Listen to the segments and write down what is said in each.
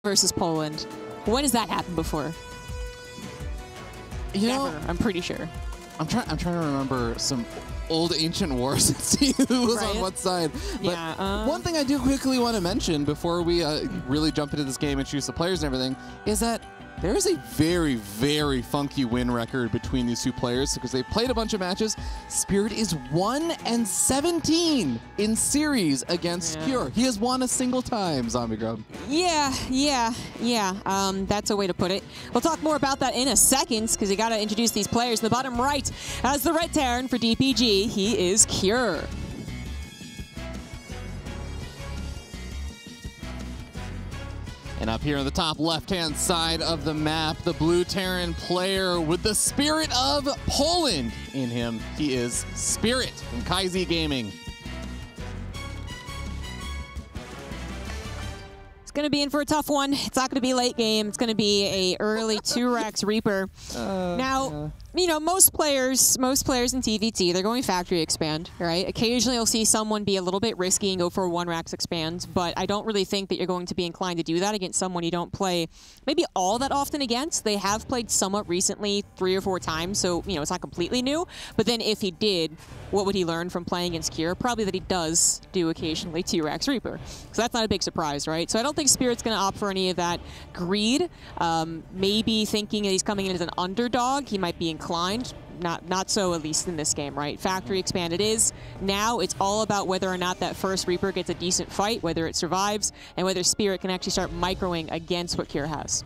versus Poland. When has that happened before? You Never, know, I'm pretty sure. I'm trying to remember some old ancient wars and see who was on what side. But Yeah, one thing I do quickly want to mention before we really jump into this game and choose the players and everything is that there is a very, very funky win record between these two players because they played a bunch of matches. Spirit is 1-17 in series against Cure. He has won a single time, Zombie Grub. Yeah. That's a way to put it. We'll talk more about that in a second because you got to introduce these players. In the bottom right has the red Terran for DPG. He is Cure. And up here on the top left-hand side of the map, the blue Terran player with the spirit of Poland in him. He is Spirit from Kaizi Gaming. It's going to be in for a tough one. It's not going to be late game. It's going to be a early 2-Rex Reaper. Now, you know, most players in TVT, they're going factory expand, right? Occasionally you'll see someone be a little bit risky and go for a 1-Rex expand, but I don't really think that you're going to be inclined to do that against someone you don't play maybe all that often against. They have played somewhat recently 3 or 4 times, so, you know, it's not completely new. But then if he did, what would he learn from playing against Cure? Probably that he does do occasionally 2-Rex Reaper. So that's not a big surprise, right? So I don't think Spirit's going to opt for any of that greed. Maybe thinking that he's coming in as an underdog, he might be inclined. Not so, at least in this game, right? Factory expand it is. Now it's all about whether or not that first Reaper gets a decent fight, whether it survives, and whether Spirit can actually start microing against what Cure has.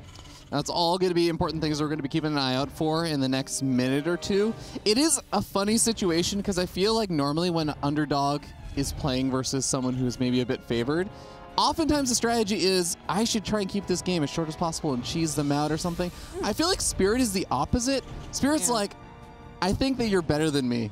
That's all going to be important things we're going to be keeping an eye out for in the next minute or two. It is a funny situation because I feel like normally when underdog is playing versus someone who's maybe a bit favored, oftentimes the strategy is, I should try and keep this game as short as possible and cheese them out or something. I feel like Spirit is the opposite. Spirit's like, I think that you're better than me.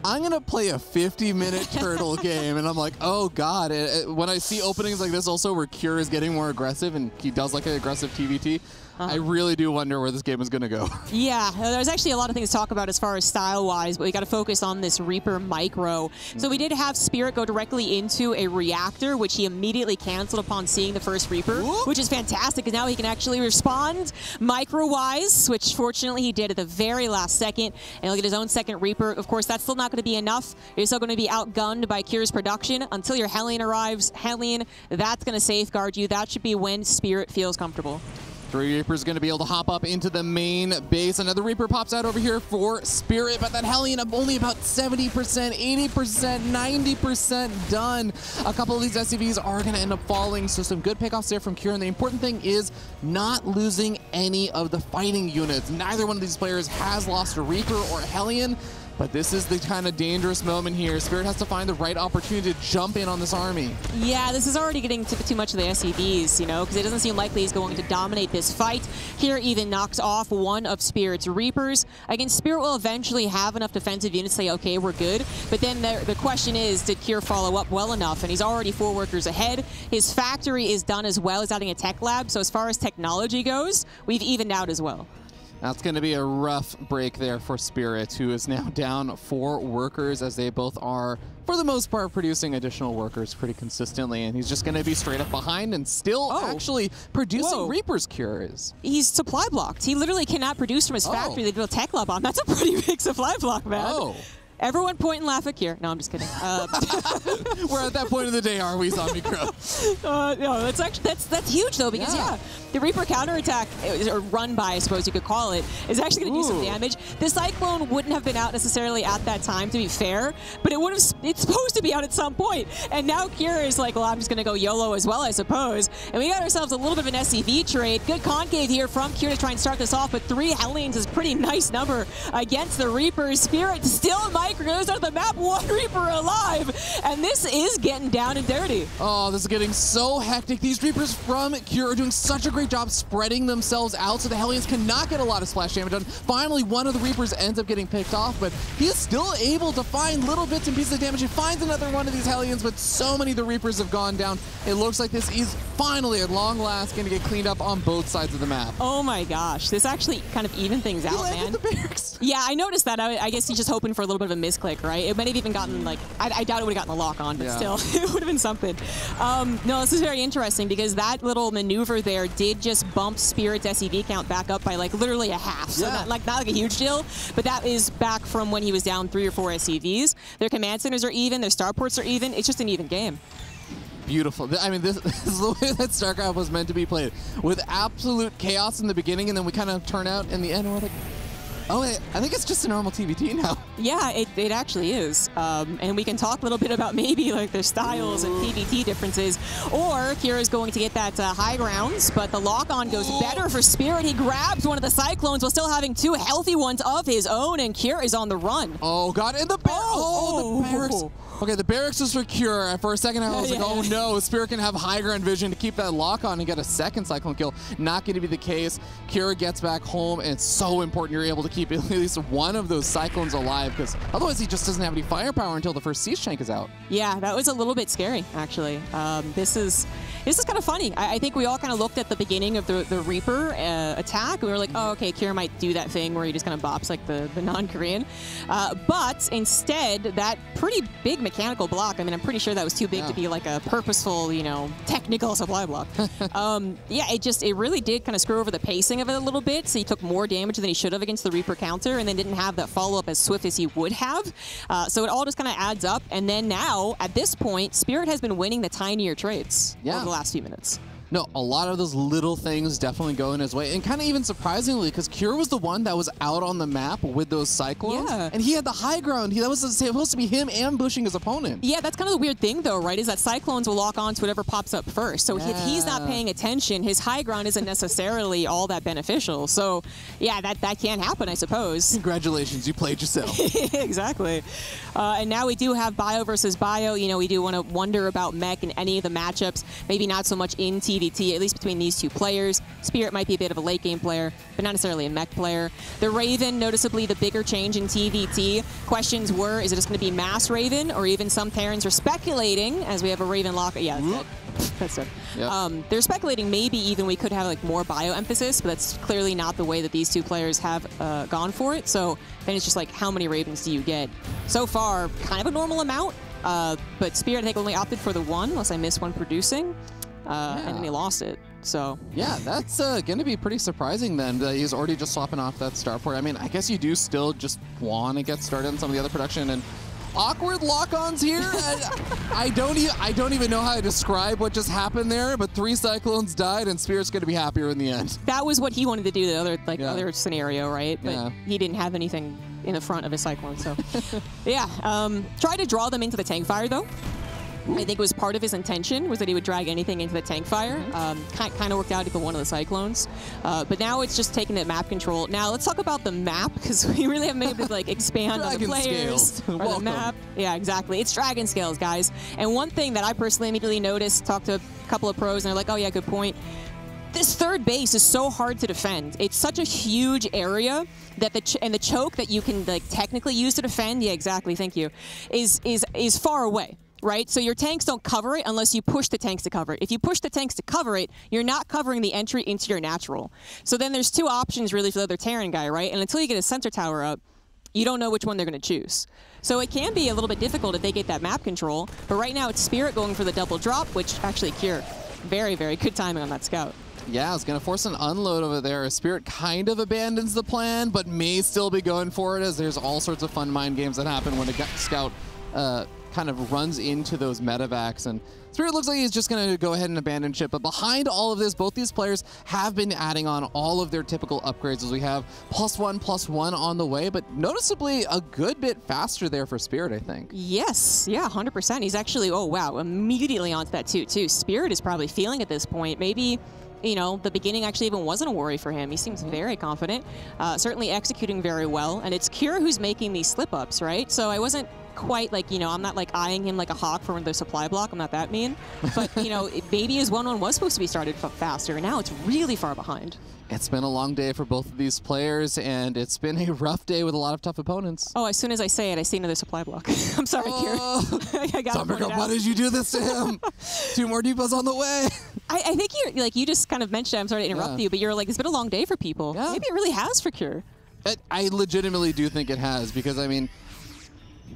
I'm going to play a 50-minute turtle game. And I'm like, oh, God. When I see openings like this also where Cure is getting more aggressive and he does like an aggressive TVT, I really do wonder where this game is going to go. Yeah, there's actually a lot of things to talk about as far as style-wise, but we got to focus on this Reaper micro. So we did have Spirit go directly into a reactor, which he immediately canceled upon seeing the first Reaper, which is fantastic, because now he can actually respond micro-wise, which fortunately he did at the very last second, and he'll get his own second Reaper. Of course, that's still not going to be enough. You're still going to be outgunned by Cure's production until your Hellion arrives. Hellion, that's going to safeguard you. That should be when Spirit feels comfortable. 3 Reapers going to be able to hop up into the main base. Another Reaper pops out over here for Spirit, but that Hellion only about 70%, 80%, 90% done. A couple of these SCVs are going to end up falling, so some good pickoffs there from Cure. And the important thing is not losing any of the fighting units. Neither one of these players has lost a Reaper or a Hellion. But this is the kind of dangerous moment here. Spirit has to find the right opportunity to jump in on this army. Yeah, this is already getting too much of the SCVs, you know, because it doesn't seem likely he's going to dominate this fight. Here even knocks off one of Spirit's Reapers. Again, Spirit will eventually have enough defensive units to say, okay, we're good. But then the question is, did Cure follow up well enough? And he's already 4 workers ahead. His factory is done as well as adding a tech lab. So as far as technology goes, we've evened out as well. That's going to be a rough break there for Spirit, who is now down 4 workers, as they both are, for the most part, producing additional workers pretty consistently. And he's just going to be straight up behind and still actually producing Reaper's Cures. He's supply blocked. He literally cannot produce from his factory. They built a tech lab on. That's a pretty big supply block, man. Everyone point and laugh at Cure. No, I'm just kidding. We're at that point of the day, are we, Zombie Crow? No, that's huge though, because the Reaper counterattack, or run by, I suppose you could call it, is actually going to do some damage. The Cyclone wouldn't have been out necessarily at that time, to be fair, but it would have. It's supposed to be out at some point. And now Cure is like, well, I'm just going to go YOLO as well, I suppose. And we got ourselves a little bit of an SCV trade. Good concave here from Cure to try and start this off, but 3 Hellions is a pretty nice number against the Reapers. Spirit still goes out of the map, 1 Reaper alive, and this is getting down and dirty. Oh, this is getting so hectic. These Reapers from Cure are doing such a great job spreading themselves out so the Hellions cannot get a lot of splash damage done. Finally, one of the Reapers ends up getting picked off, but he is still able to find little bits and pieces of damage. He finds another one of these Hellions, but so many of the Reapers have gone down. It looks like this is finally, at long last, going to get cleaned up on both sides of the map. Oh my gosh, this actually kind of evened things out, man. The barracks. Yeah, I noticed that. I guess he's just hoping for a little bit of a misclick, right? It might have even gotten, like, I doubt it would have gotten a lock on, but still, it would have been something. No, this is very interesting because that little maneuver there did just bump Spirit's SEV count back up by, like, literally a half. So not like a huge deal, but that is back from when he was down 3 or 4 SEVs. Their command centers are even, their starports are even. It's just an even game. Beautiful. I mean, this is the way that StarCraft was meant to be played, with absolute chaos in the beginning, and then we kind of turn out in the end, and we're like, oh, I think it's just a normal TVT now. Yeah, it actually is. And we can talk a little bit about maybe like their styles and PvT differences. Or Kira's going to get that high grounds, but the lock-on goes better for Spirit. He grabs one of the Cyclones while still having 2 healthy ones of his own, and Kira is on the run. Oh, God. And the the barracks. Okay, the barracks was for Cure. For a second, I was like, oh no, Spirit can have high ground vision to keep that lock on and get a second Cyclone kill. Not going to be the case. Cure gets back home, and it's so important you're able to keep at least one of those Cyclones alive, because otherwise he just doesn't have any firepower until the first Siege Tank is out. Yeah, that was a little bit scary, actually. This is kind of funny. I think we all kind of looked at the beginning of the Reaper attack, and we were like, oh, okay, Kira might do that thing where he just kind of bops like the non-Korean. But instead, that pretty big mechanical block, I mean, I'm pretty sure that was too big to be like a purposeful, you know, technical supply block. Yeah, it really did kind of screw over the pacing of it a little bit, so he took more damage than he should have against the Reaper counter, and then didn't have that follow-up as swift as he would have. So it all just kind of adds up, and then now, at this point, Spirit has been winning the tinier trades over the last few minutes. No, a lot of those little things definitely go in his way. And kind of even surprisingly, because Cure was the one that was out on the map with those Cyclones. Yeah. And he had the high ground. That was supposed to be him ambushing his opponent. Yeah, that's kind of the weird thing, though, right? Is that Cyclones will lock on to whatever pops up first. So if he's not paying attention, his high ground isn't necessarily all that beneficial. So, yeah, that can happen, I suppose. Congratulations, you played yourself. Exactly. And now we do have Bio versus Bio. You know, we do want to wonder about Mech in any of the matchups. Maybe not so much in TVT, at least between these two players. Spirit might be a bit of a late game player, but not necessarily a Mech player. The Raven, noticeably the bigger change in TVT. Questions were, is it just going to be mass Raven, or even some Terrans are speculating, as we have a Raven lock. Yeah, that's it. Yep. They're speculating maybe even we could have like more Bio emphasis, but that's clearly not the way that these two players have gone for it. So then it's just like, how many Ravens do you get? So far, kind of a normal amount, but Spirit, I think, only opted for the one, unless I missed one producing. And then he lost it. So yeah, that's going to be pretty surprising then. He's already just swapping off that starport. I mean, I guess you do still just want to get started on some of the other production, and awkward lock-ons here. I don't even know how to describe what just happened there, but 3 Cyclones died, and Spirit's going to be happier in the end. That was what he wanted to do, the other other scenario, right? But he didn't have anything in the front of his Cyclone, so yeah. Try to draw them into the tank fire, though. I think it was part of his intention, was that he would drag anything into the tank fire. Kind of worked out for one of the Cyclones. But now it's just taking that map control. Now let's talk about the map, because we really haven't been able to like expand on the players or the map. Yeah, exactly. It's Dragon Scales, guys. And one thing that I personally immediately noticed, talked to a couple of pros, and they're like, oh yeah, good point. This third base is so hard to defend. It's such a huge area that the choke that you can like technically use to defend, yeah, exactly, thank you, is far away. Right? So your tanks don't cover it unless you push the tanks to cover it. If you push the tanks to cover it, you're not covering the entry into your natural. So then there's 2 options really for the other Terran guy, right? And until you get a center tower up, you don't know which one they're going to choose. So it can be a little bit difficult if they get that map control. But right now it's Spirit going for the double drop, which actually Cure. Very, very good timing on that scout. Yeah, it's going to force an unload over there. Spirit kind of abandons the plan, but may still be going for it, as there's all sorts of fun mind games that happen when a scout kind of runs into those medevacs, and Spirit looks like he's just going to go ahead and abandon ship. But behind all of this, both these players have been adding on all of their typical upgrades, as we have +1/+1 on the way, but noticeably a good bit faster there for Spirit, I think. Yes, yeah, 100%. He's actually, oh wow, immediately onto that too. Spirit is probably feeling at this point, maybe, you know, the beginning actually even wasn't a worry for him. He seems very confident, certainly executing very well, and it's Cure who's making these slip-ups, right? So I wasn't quite like, you know, I'm not like eyeing him like a hawk for the supply block. I'm not that mean. But, you know, maybe his 1-1 was supposed to be started faster, and now it's really far behind. It's been a long day for both of these players, and it's been a rough day with a lot of tough opponents. Oh, as soon as I say it, I see another supply block. I'm sorry, Kira. I got why did you do this to him? 2 more depots on the way. I think you just kind of mentioned, I'm sorry to interrupt you, but you're like, it's been a long day for people. Yeah. Maybe it really has for Kira. I legitimately do think it has, because, I mean,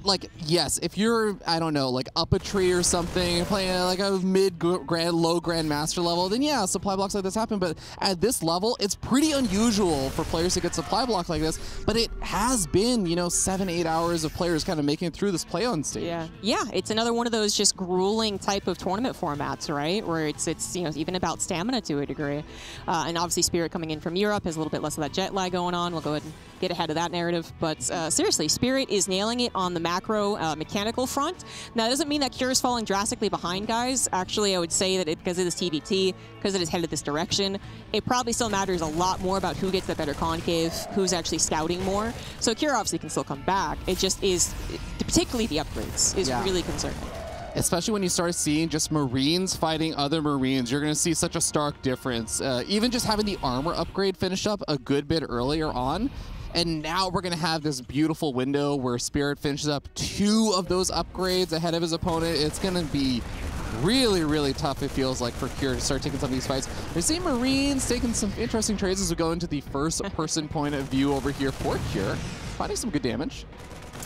like, yes, if you're, I don't know, like up a tree or something, playing like a mid-grand, low grandmaster level, then yeah, supply blocks like this happen. But at this level, it's pretty unusual for players to get supply block like this. But it has been, you know, 7-8 hours of players kind of making it through this play-on stage. Yeah, it's another one of those just grueling type of tournament formats, right? Where it's you know, even about stamina to a degree. And obviously Spirit coming in from Europe has a little bit less of that jet lag going on. We'll go ahead and get ahead of that narrative. But seriously, Spirit is nailing it on the macro mechanical front. Now, that doesn't mean that Kira is falling drastically behind, guys. Actually, I would say that because it is TVT, because it is headed this direction, it probably still matters a lot more about who gets the better concave, who's actually scouting more. So Kira obviously can still come back. It just is, particularly the upgrades, is really concerning. Especially when you start seeing just Marines fighting other Marines, you're going to see such a stark difference. Even just having the armor upgrade finished up a good bit earlier on, and now we're going to have this beautiful window where Spirit finishes up 2 of those upgrades ahead of his opponent. It's going to be really, really tough, it feels like, for Kira to start taking some of these fights. We see Marines taking some interesting trades as we go into the first-person point of view over here for Kira, finding some good damage.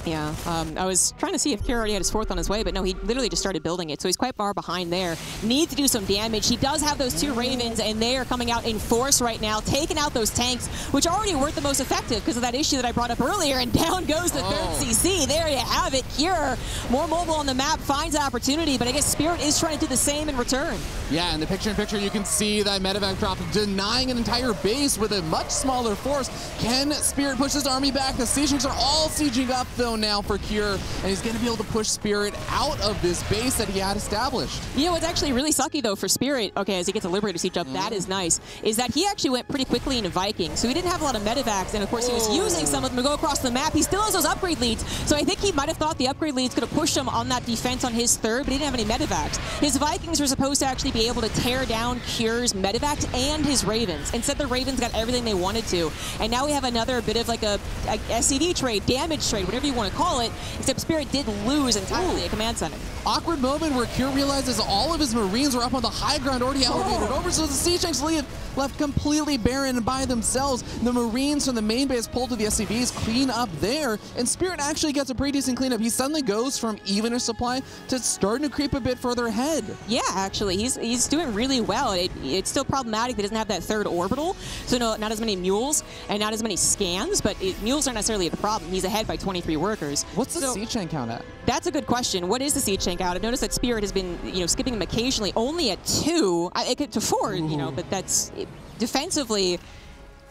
Yeah, I was trying to see if Kira already had his 4th on his way, but no, he literally just started building it, so he's quite far behind there. Needs to do some damage. He does have those 2 Ravens, and they are coming out in force right now, taking out those tanks, which already weren't the most effective because of that issue that I brought up earlier, and down goes the 3rd CC. There you have it. Kira, more mobile on the map, finds the opportunity, but I guess Spirit is trying to do the same in return. Yeah, in the picture-in-picture, you can see that medevac drop denying an entire base with a much smaller force. Can Spirit push his army back? The Siegings are all sieging up, though, now for Kira, and he's going to be able to push Spirit out of this base that he had established. You know what's actually really sucky, though, for Spirit, okay, as he gets a Liberator siege up, that is nice, is that he actually went pretty quickly into Viking, so he didn't have a lot of medevacs, and of course he was using some of them to go across the map. He still has those upgrade leads, so I think he might have thought the upgrade leads could have pushed him on that defense on his 3rd, but he didn't have any medevacs. His Vikings were supposed to actually be able to tear down Kira's medevacs and his Ravens. Instead, the Ravens got everything they wanted to, and now we have another bit of like a SCD trade, damage trade, whatever you want to call it, except Spirit did lose entirely a command center. Awkward moment where Kira realizes all of his Marines were up on the high ground, already elevated over, so the siege tanks left completely barren by themselves. The Marines from the main base pulled to the SCVs, clean up there, and Spirit actually gets a pretty decent cleanup. He suddenly goes from even a supply to starting to creep a bit further ahead. Yeah, actually, he's doing really well. It's still problematic that he doesn't have that 3rd orbital, so no, not as many mules and not as many scans, but mules aren't necessarily the problem. He's ahead by 23 workers. What's the siege tank count at? That's a good question. What is the siege tank out? I've noticed that Spirit has been, you know, skipping him occasionally, only at 2. It could to 4, you know, but that's defensively.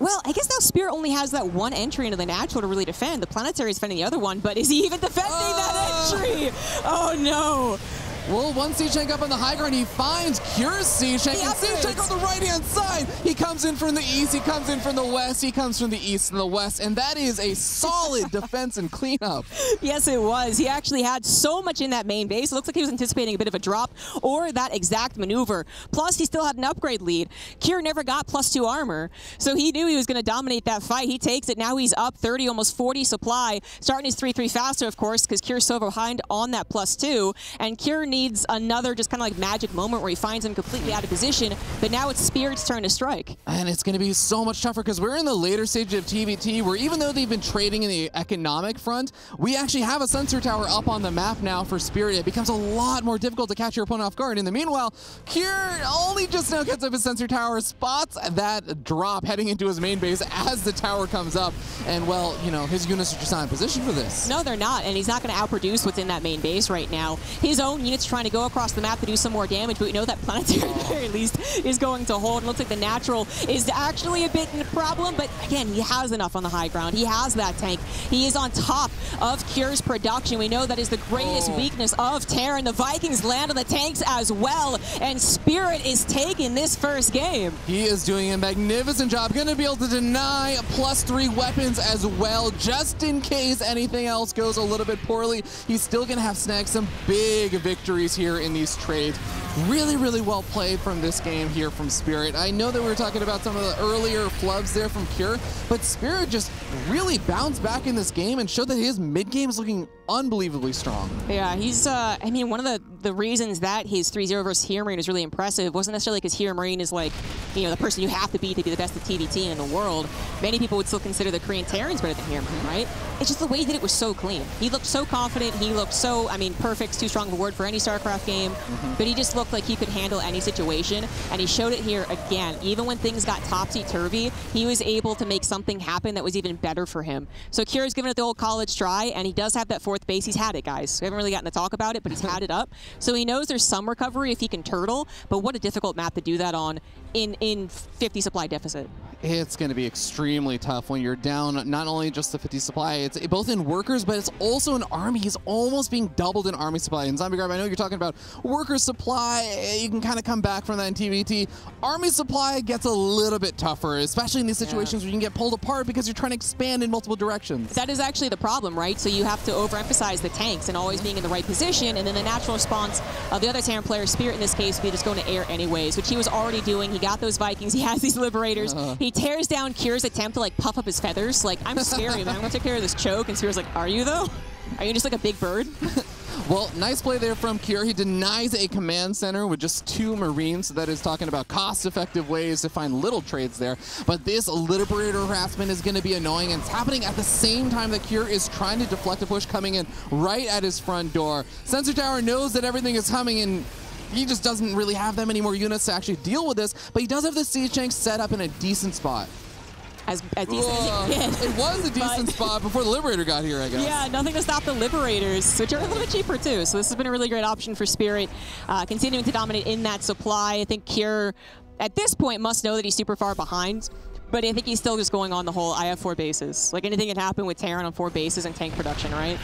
Well, I guess now Spirit only has that 1 entry into the natural to really defend. The planetary is defending the other one, but is he even defending that entry? Oh no. Well, 1 siege tank up on the high ground, he finds Kira's siege tank, and siege tank on the right-hand side. He comes in from the east, he comes in from the west, he comes from the east and the west, and that is a solid defense and cleanup. Yes, it was. He actually had so much in that main base. It looks like he was anticipating a bit of a drop or that exact maneuver. Plus, he still had an upgrade lead. Kira never got +2 armor, so he knew he was going to dominate that fight. He takes it. Now he's up 30, almost 40 supply, starting his 3-3 faster, of course, because Kira's so behind on that +2, and Kira needs another just kind of like magic moment where he finds him completely out of position, but now it's Spirit's turn to strike. And it's going to be so much tougher because we're in the later stage of TVT where even though they've been trading in the economic front, we actually have a sensor tower up on the map now for Spirit. It becomes a lot more difficult to catch your opponent off guard. In the meanwhile, Kira only just now gets up his sensor tower, spots that drop heading into his main base as the tower comes up, and well, you know, his units are just not in position for this. No, they're not, and he's not going to outproduce what's in that main base right now. His own units It's trying to go across the map to do some more damage, but we know that Planetary at the very least is going to hold. It looks like the natural is actually a bit in a problem, but again, he has enough on the high ground. He has that tank. He is on top of Cure's production. We know that is the greatest weakness of Terran. The Vikings land on the tanks as well, and Spirit is taking this first game. He is doing a magnificent job. Going to be able to deny +3 weapons as well, just in case anything else goes a little bit poorly. He's still going to have snagged some big victories here in these trades. Really, really well played from this game here from Spirit. I know that we were talking about some of the earlier flubs there from Cure, but Spirit just really bounced back in this game and showed that his mid-game is looking unbelievably strong. Yeah, he's, I mean, one of the reasons that his 3-0 versus Hero Marine is really impressive wasn't necessarily because Hero Marine is like, you know, the person you have to beat to be the best at TVT in the world. Many people would still consider the Korean Terrans better than Hero Marine, right? It's just the way he did it was so clean. He looked so confident. He looked so, I mean, perfect's too strong of a word for any StarCraft game, but he just looked like he could handle any situation, and he showed it here again. Even when things got topsy-turvy, he was able to make something happen that was even better for him. So Kira's given it the old college try, and he does have that 4th base. He's had it, guys. We haven't really gotten to talk about it, but he's had it up. So he knows there's some recovery if he can turtle, but what a difficult map to do that on in 50 supply deficit. It's going to be extremely tough when you're down not only just the 50 supply, it's both in workers, but it's also in army. He's almost being doubled in army supply. And Zombie Garb, I know you're talking about worker supply. You can kind of come back from that in TVT. Army supply gets a little bit tougher, especially in these situations where you can get pulled apart because you're trying to expand in multiple directions. That is actually the problem, right? So you have to overemphasize the tanks and always being in the right position, and then the natural response of the other Terran player, Spirit in this case, would be just going to air anyways, which he was already doing. He got those Vikings. He has these Liberators. He tears down Cure's attempt to like puff up his feathers. Like, I'm scary, man. I'm gonna take care of this choke. And Spirit's like, are you though? Are you just like a big bird? Well, nice play there from Cure. He denies a command center with just 2 Marines. So that is talking about cost-effective ways to find little trades there. But this Liberator harassment is going to be annoying, and it's happening at the same time that Cure is trying to deflect a push coming in right at his front door. Sensor Tower knows that everything is coming in. He just doesn't really have that many more units to actually deal with this, but he does have the siege tank set up in a decent spot. As decent as he can. It was a decent spot before the Liberator got here, I guess. Yeah, nothing to stop the Liberators, which are a little bit cheaper too. So this has been a really great option for Spirit, continuing to dominate in that supply. I think Cure, at this point, must know that he's super far behind. But I think he's still just going on the whole, I have 4 bases. Like, anything can happen with Terran on 4 bases and tank production, right?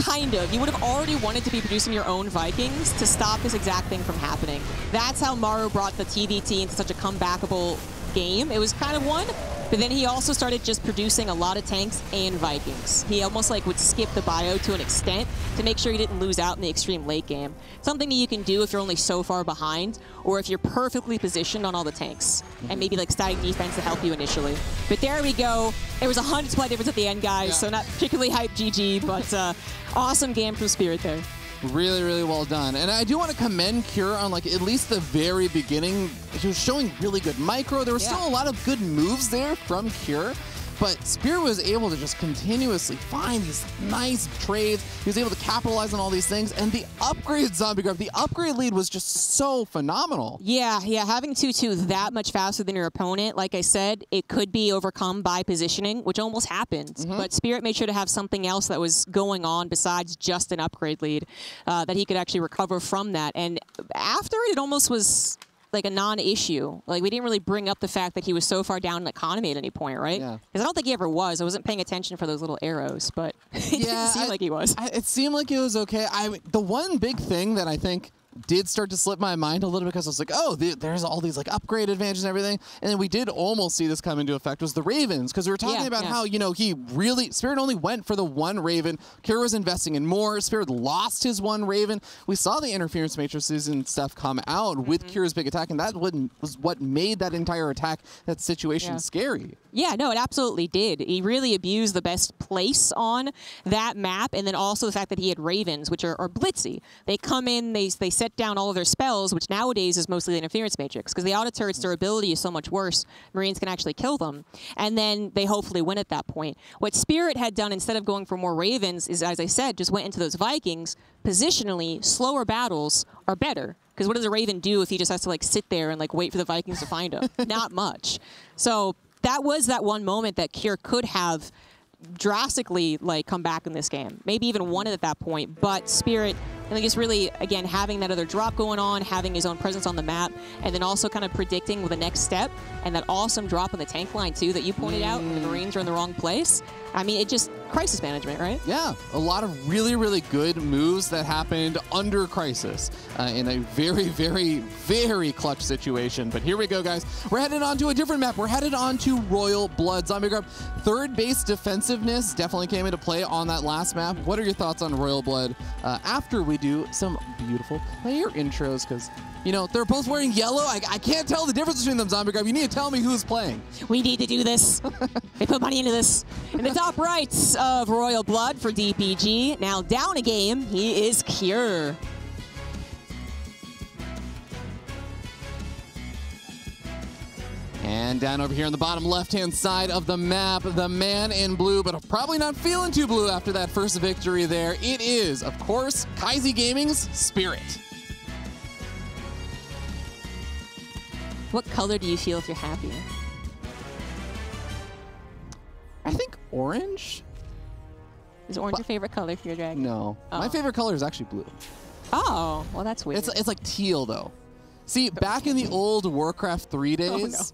Kind of. You would have already wanted to be producing your own Vikings to stop this exact thing from happening. That's how Maru brought the TVT into such a comebackable game. It was kind of one, but then he also started just producing a lot of tanks and Vikings. He almost like would skip the bio to an extent to make sure he didn't lose out in the extreme late game. Something that you can do if you're only so far behind, or if you're perfectly positioned on all the tanks, and maybe like static defense to help you initially. But there we go. It was 100 supply difference at the end, guys, so not particularly hype GG, but awesome game from Spirit there. Really, really well done. And I do want to commend Cure on like at least the very beginning. He was showing really good micro. There were still a lot of good moves there from Cure, but Spirit was able to just continuously find these nice trades. He was able to capitalize on all these things, and the upgrade Zombie Garb, the upgrade lead was just so phenomenal. Yeah, having 2-2 that much faster than your opponent, like I said, it could be overcome by positioning, which almost happened. But Spirit made sure to have something else that was going on besides just an upgrade lead, that he could actually recover from that. And after it almost was like a non-issue. Like, we didn't really bring up the fact that he was so far down in economy at any point, right? Yeah. Because I don't think he ever was. I wasn't paying attention for those little arrows, but it didn't seem like he was. It seemed like it was okay. The one big thing that I think did start to slip my mind a little bit, because I was like, oh, there's all these like upgrade advantages and everything, and then we did almost see this come into effect, was the Ravens, because we were talking about how, you know, Spirit only went for the 1 Raven. Cure was investing in more. Spirit lost his 1 Raven. We saw the interference matrices and stuff come out with Cure's big attack, and that was what made that entire attack, that situation scary. Yeah, no, it absolutely did. He really abused the best place on that map, and then also the fact that he had Ravens, which are blitzy. They come in, they set down all of their spells, which nowadays is mostly the interference matrix, because the auto turret's durability is so much worse, Marines can actually kill them, and then they hopefully win at that point. What Spirit had done, instead of going for more Ravens, is, as I said, just went into those Vikings. Positionally, slower battles are better. Because what does a Raven do if he just has to like sit there and like wait for the Vikings to find him? Not much. So that was that one moment that Cure could have drastically like come back in this game. Maybe even won it at that point, but Spirit And just really, again, having that other drop going on, having his own presence on the map, and then also kind of predicting the next step, and that awesome drop on the tank line, too, that you pointed out, and the Marines are in the wrong place. I mean, it just, crisis management, right? Yeah, a lot of really, really good moves that happened under crisis in a very, very, very clutch situation. But here we go, guys. We're headed on to a different map. We're headed on to Royal Blood. Zombie Grub, third base defensiveness definitely came into play on that last map. What are your thoughts on Royal Blood after we do some beautiful player intros? Because, you know, they're both wearing yellow. I can't tell the difference between them, Zombie Grub. You need to tell me who's playing. We need to do this. They put money into this. In the top right of Royal Blood for DPG, now down a game, he is Cure. And down over here on the bottom left-hand side of the map, the man in blue, but probably not feeling too blue after that first victory there. It is, of course, Kaizi Gaming's Spirit. What color do you feel if you're happy? I think orange. Is orange your favorite color for your dragon? No. Oh. My favorite color is actually blue. Oh, well, that's weird. It's like teal, though. See, back in the old Warcraft 3 days,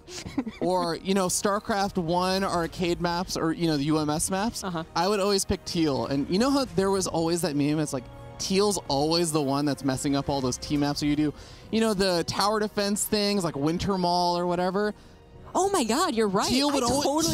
or, you know, StarCraft 1 arcade maps, or, you know, the UMS maps, I would always pick teal. And you know how there was always that meme? It's like, teal's always the one that's messing up all those team maps that you do. You know, the tower defense things, like Winter Mall or whatever. Oh my God, you're right. Teal would always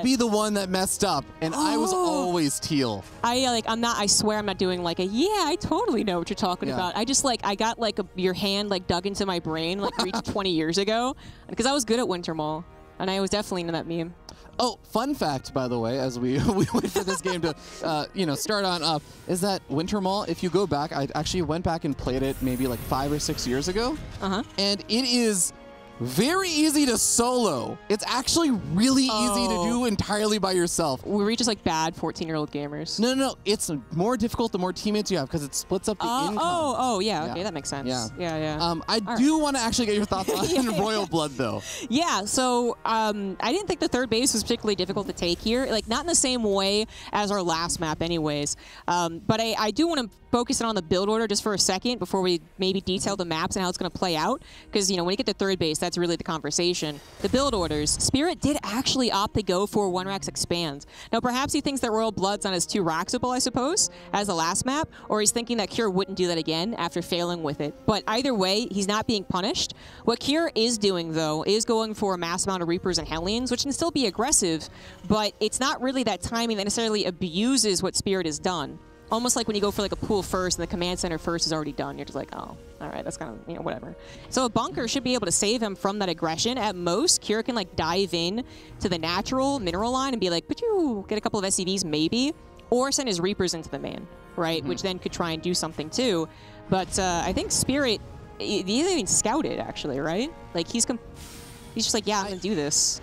be the one that messed up, and I was always teal. I swear I'm not doing like a, yeah, I totally know what you're talking about. I just I got like your hand like dug into my brain like reached 20 years ago, because I was good at Winter Mall, and I was definitely into that meme. Oh, fun fact, by the way, as we wait for this game to, you know, start on up, is that Winter Mall, if you go back, I actually went back and played it maybe like 5 or 6 years ago, and it is very easy to solo. It's actually really easy to do entirely by yourself. We're just like bad 14-year-old gamers. No. It's more difficult the more teammates you have because it splits up the income. Yeah. Okay, that makes sense. Yeah. I do want to actually get your thoughts on Royal Blood, though. Yeah, so I didn't think the third base was particularly difficult to take here. Like, not in the same way as our last map anyways. But I do want to focus on the build order just for a second before we maybe detail the maps and how it's going to play out. Because, you know, when you get to third base, that's really the conversation. The build orders. Spirit did actually opt to go for 1-Rax Expand. Now, perhaps he thinks that Royal Blood's not as 2-Raxable, I suppose, as the last map, or he's thinking that Cure wouldn't do that again after failing with it. But either way, he's not being punished. What Cure is doing, though, is going for a mass amount of Reapers and Hellions, which can still be aggressive, but it's not really that timing that necessarily abuses what Spirit has done. Almost like when you go for like a pool first and the command center first is already done. You're just like, oh, all right, that's kind of, you know, whatever. So a bunker should be able to save him from that aggression. At most, Cure can like dive in to the natural mineral line and be like, but you get a couple of SCVs maybe, or send his Reapers into the man, right? Which then could try and do something too. But I think Spirit, he even scouted actually, right? Like he's just like, yeah, I'm gonna do this.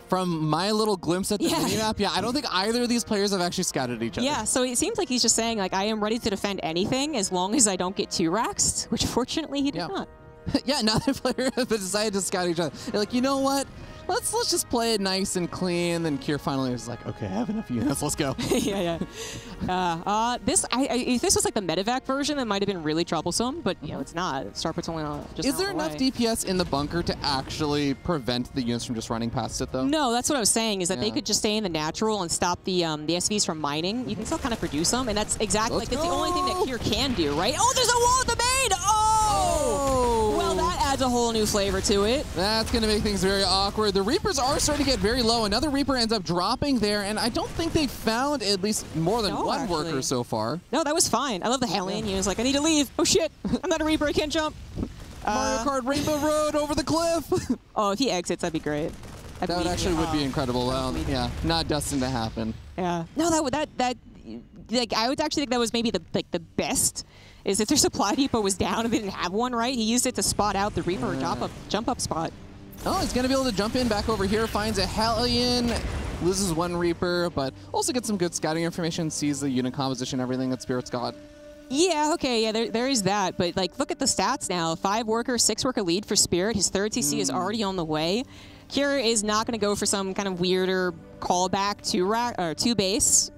From my little glimpse at the minimap, I don't think either of these players have actually scouted each other. Yeah, so it seems like he's just saying, like, I am ready to defend anything as long as I don't get 2-Raxed, which fortunately he did not. Yeah, neither player have decided to scout each other. They're like, you know what? Let's just play it nice and clean. Then Kier finally was like, okay, I have enough units. Let's go. If this was like the medevac version, that might have been really troublesome, but you know, it's not. Starport's only just. Is there enough DPS in the bunker to actually prevent the units from just running past it, though? No, that's what I was saying. Is that they could just stay in the natural and stop the SVs from mining. You can still kind of produce them, and that's exactly that's the only thing that Kier can do, right? Oh, there's a wall at the main. Oh, well, that adds a whole new flavor to it. That's going to make things very awkward. The Reapers are starting to get very low. Another Reaper ends up dropping there, and I don't think they found at least more than one worker so far. No, that was fine. I love the Hellion. He was like, I need to leave. Oh, shit. I'm not a Reaper. I can't jump. Mario Kart Rainbow Road over the cliff. Oh, if he exits, that'd be great. That actually would be incredible. Well, yeah, not destined to happen. Yeah. No, that like I would actually think that was maybe the best. Is if their supply depot was down and they didn't have one, right? He used it to spot out the Reaper jump up spot. Oh, he's going to be able to jump in back over here, finds a Hellion, loses one Reaper, but also gets some good scouting information, sees the unit composition, everything that Spirit's got. Yeah, okay, yeah, there is that. But, like, look at the stats now. 5-worker, 6-worker lead for Spirit. His third TC is already on the way. Kira is not going to go for some kind of weirder callback to base.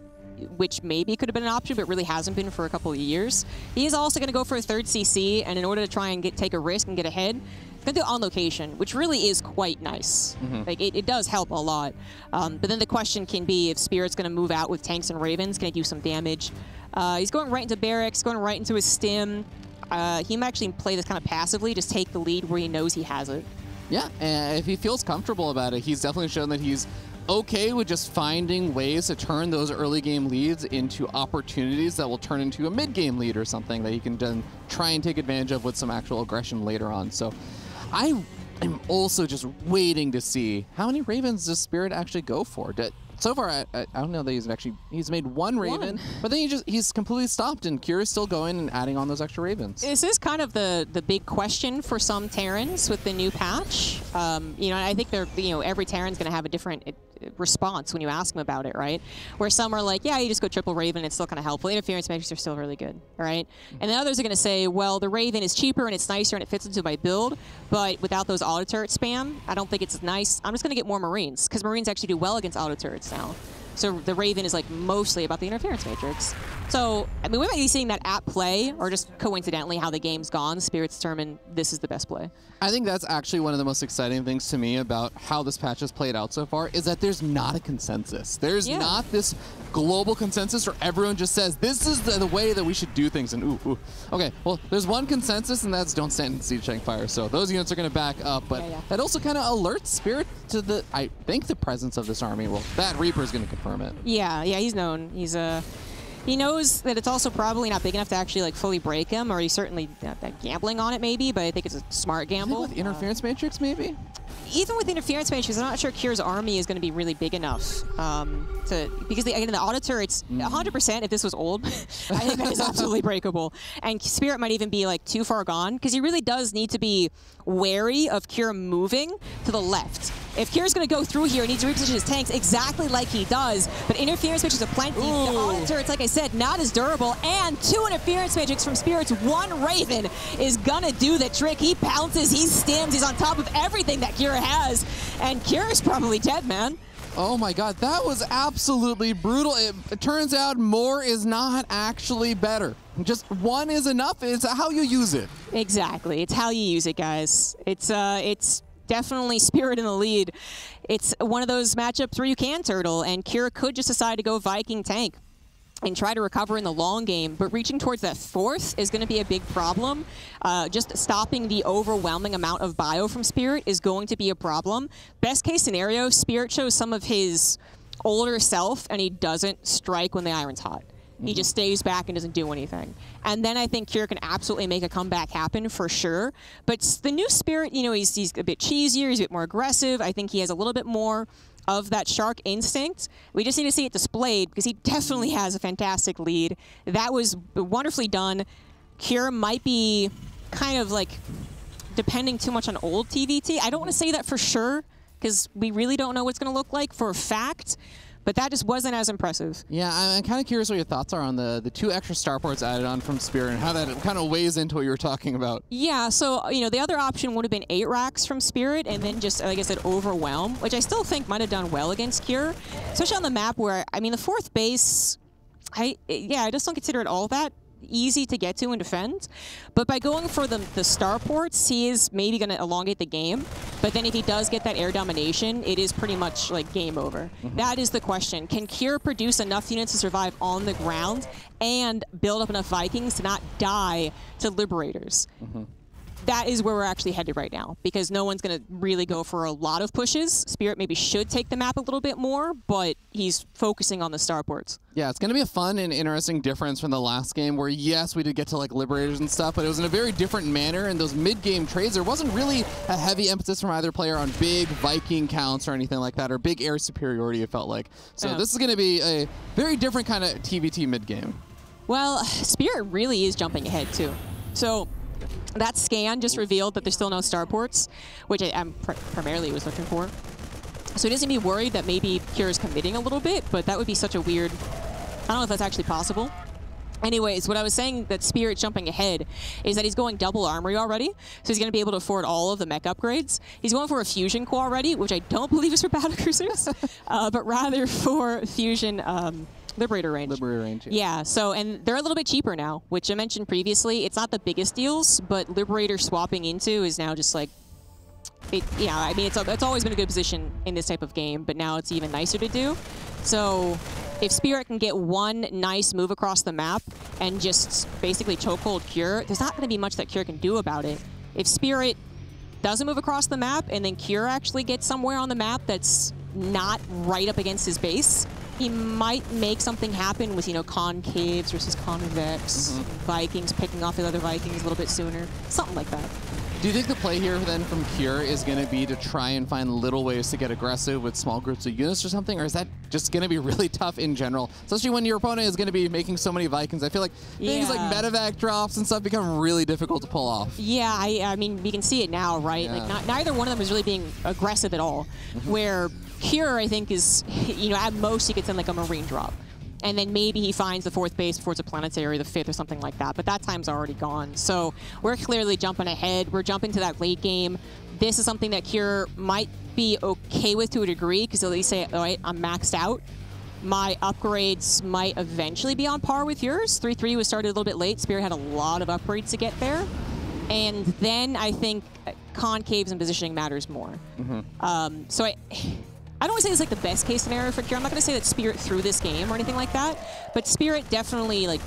which maybe could have been an option, but really hasn't been for a couple of years. He is also going to go for a third CC, and in order to try and take a risk and get ahead, he's going to do on location, which really is quite nice. Like it does help a lot. But then the question can be if Spirit's going to move out with tanks and Ravens, going to do some damage. He's going right into barracks, going right into his stim. He might actually play this kind of passively, just take the lead where he knows he has it. Yeah, and if he feels comfortable about it, he's definitely shown that he's okay with just finding ways to turn those early game leads into opportunities that will turn into a mid-game lead or something that he can then try and take advantage of with some actual aggression later on. So I am also just waiting to see how many Ravens does Spirit actually go for. So far, I don't know that he's made one Raven, but then he's completely stopped, and Kira's still going and adding on those extra Ravens. This is kind of the big question for some Terrans with the new patch. You know, I think every Terran's going to have a different response when you ask them about it, right? Where some are like, yeah, you just go triple Raven, it's still kind of helpful. Interference metrics are still really good, right? And then others are going to say, well, the Raven is cheaper and it's nicer and it fits into my build, but without those auto turret spam, I don't think it's as nice. I'm just going to get more Marines, because Marines actually do well against auto turrets now. So the Raven is like mostly about the interference matrix. So, I mean, we might be seeing that at play, or just coincidentally how the game's gone, Spirit's determined this is the best play. I think that's actually one of the most exciting things to me about how this patch has played out so far, is that there's not a consensus. There's not this global consensus where everyone just says, this is the way that we should do things, and ooh. Okay, well, there's one consensus, and that's don't stand in siege tank fire. So those units are going to back up, but that also kind of alerts Spirit to I think the presence of this army. Well, that Reaper is going to confirm it. Yeah, he's known. He knows that it's also probably not big enough to actually like fully break him, or he's certainly gambling on it maybe, but I think it's a smart gamble. With interference matrix maybe? Even with interference matrix, I'm not sure Kira's army is going to be really big enough because again, the auto turrets, 100% if this was old, I think that is absolutely breakable. And Spirit might even be like too far gone, because he really does need to be wary of Kira moving to the left. If Kira's going to go through here, he needs to reposition his tanks exactly like he does, but interference matrix is plenty. The auto turrets, like I said, not as durable, and 2 interference matrix from Spirit's 1 Raven is going to do the trick. He pounces, he stims, he's on top of everything that Kira has, and Kira's probably dead, man. Oh my god, that was absolutely brutal. It turns out more is not actually better. Just 1 is enough. It's how you use it. Exactly. It's how you use it, guys. It's definitely Spirit in the lead. It's one of those matchups where you can turtle, and Kira could just decide to go Viking tank and try to recover in the long game, but reaching towards that 4th is going to be a big problem. Just stopping the overwhelming amount of bio from Spirit is going to be a problem. Best case scenario, Spirit shows some of his older self, and he doesn't strike when the iron's hot. He just stays back and doesn't do anything. And then I think Kira can absolutely make a comeback happen for sure. But the new Spirit, you know, he's a bit cheesier, he's a bit more aggressive. I think he has a little bit more of that shark instinct. We just need to see it displayed, because he definitely has a fantastic lead. That was wonderfully done. Kira might be kind of like depending too much on old TVT. I don't want to say that for sure, because we really don't know what it's going to look like for a fact. But that just wasn't as impressive. Yeah, I'm kind of curious what your thoughts are on the 2 extra starports added on from Spirit and how that kind of weighs into what you were talking about. Yeah, so, you know, the other option would have been 8 racks from Spirit and then just, like I said, Overwhelm, which I still think might have done well against Kira, especially on the map where, I mean, the 4th base, I just don't consider it all that easy to get to and defend. But by going for the starports, he is maybe going to elongate the game. But then if he does get that air domination, it is pretty much like game over. That is the question. Can Kira produce enough units to survive on the ground and build up enough Vikings to not die to Liberators? That is where we're actually headed right now, because no one's going to really go for a lot of pushes. Spirit maybe should take the map a little bit more, but he's focusing on the starports. Yeah, it's going to be a fun and interesting difference from the last game where, yes, we did get to like Liberators and stuff, but it was in a very different manner. And those mid-game trades, there wasn't really a heavy emphasis from either player on big Viking counts or anything like that, or big air superiority, it felt like. So this is going to be a very different kind of TVT mid-game. Well, Spirit really is jumping ahead, too. So that scan just revealed that there's still no starports, which I primarily was looking for. So he doesn't be worried that maybe Kira's committing a little bit, but that would be such a weird... I don't know if that's actually possible. Anyways, what I was saying that Spirit jumping ahead is that he's going double armory already, so he's going to be able to afford all of the mech upgrades. He's going for a fusion core already, which I don't believe is for battlecruisers, but rather for fusion Liberator range. Liberator range. Yeah, so, and they're a little bit cheaper now, which I mentioned previously. It's not the biggest deals, but Liberator swapping into is now just like, yeah, I mean, it's always been a good position in this type of game, but now it's even nicer to do. So if Spirit can get one nice move across the map and just basically chokehold Cure, there's not going to be much that Cure can do about it. If Spirit doesn't move across the map and then Cure actually gets somewhere on the map that's not right up against his base, he might make something happen with, you know, concaves versus convex, Vikings picking off the other Vikings a little bit sooner, something like that. Do you think the play here then from Cure is going to be to try and find little ways to get aggressive with small groups of units or something, or is that just going to be really tough in general, especially when your opponent is going to be making so many Vikings? I feel like things like medevac drops and stuff become really difficult to pull off. Yeah, I mean, we can see it now, right? Yeah. Like, neither one of them is really being aggressive at all, where Cure, I think, is, you know, at most he gets in like a Marine drop. And then maybe he finds the 4th base before it's a planetary, the 5th or something like that. But that time's already gone. So we're clearly jumping ahead. We're jumping to that late game. This is something that Cure might be okay with to a degree, because at least say, all right, I'm maxed out. My upgrades might eventually be on par with yours. 3-3 was started a little bit late. Spirit had a lot of upgrades to get there. And then I think concaves and positioning matters more. So I don't want to say it's like the best case scenario for Cure. I'm not going to say that Spirit threw this game or anything like that, but Spirit definitely like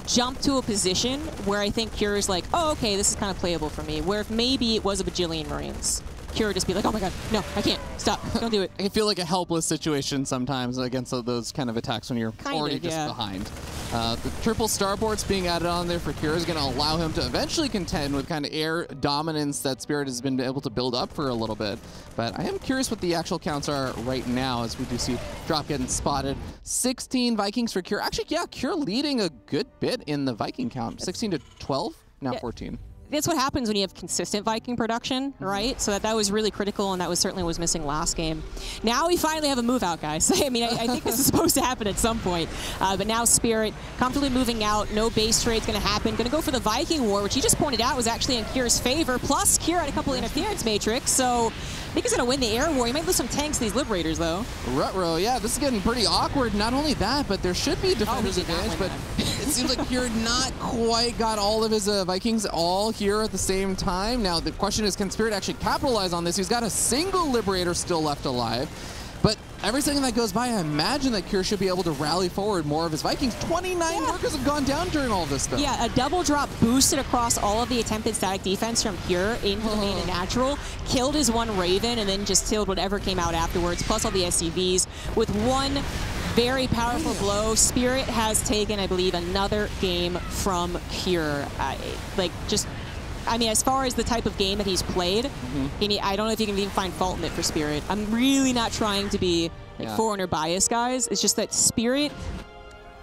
jumped to a position where I think Cure is like, oh, okay, this is kind of playable for me. Where if maybe it was a bajillion Marines, Cure would just be like, oh my god, no, I can't, stop, don't do it. I feel like a helpless situation sometimes against those kind of attacks when you're already just behind. The triple starboards being added on there for Cure is going to allow him to eventually contend with kind of air dominance that Spirit has been able to build up for a little bit. But I am curious what the actual counts are right now, as we do see drop getting spotted. 16 Vikings for Cure. Actually, yeah, Cure leading a good bit in the Viking count. 16 to 12, now 14. That's what happens when you have consistent Viking production, right? So that was really critical, and that was certainly was missing last game. Now we finally have a move out, guys. I mean, I think this is supposed to happen at some point. But now Spirit comfortably moving out. No base trade's going to happen. Going to go for the Viking War, which he just pointed out was actually in Cure's favor. Plus, Cure had a couple interference matrix, so I think he's going to win the air war. He might lose some tanks to these Liberators, though. Rutrow, yeah, this is getting pretty awkward. Not only that, but there should be defender's advantage, but it seems like Cure not quite got all of his Vikings all here at the same time. Now, the question is, can Spirit actually capitalize on this? He's got a single Liberator still left alive, but every second that goes by, I imagine that Cure should be able to rally forward more of his Vikings. 29 workers have gone down during all of this stuff. Yeah, a double drop boosted across all of the attempted static defense from Cure into the main and natural, killed his one Raven, and then just killed whatever came out afterwards, plus all the SCVs. With one very powerful blow, Spirit has taken, I believe, another game from Cure. I mean, as far as the type of game that he's played, I don't know if you can even find fault in it for Spirit. I'm really not trying to be like foreigner bias, guys. It's just that Spirit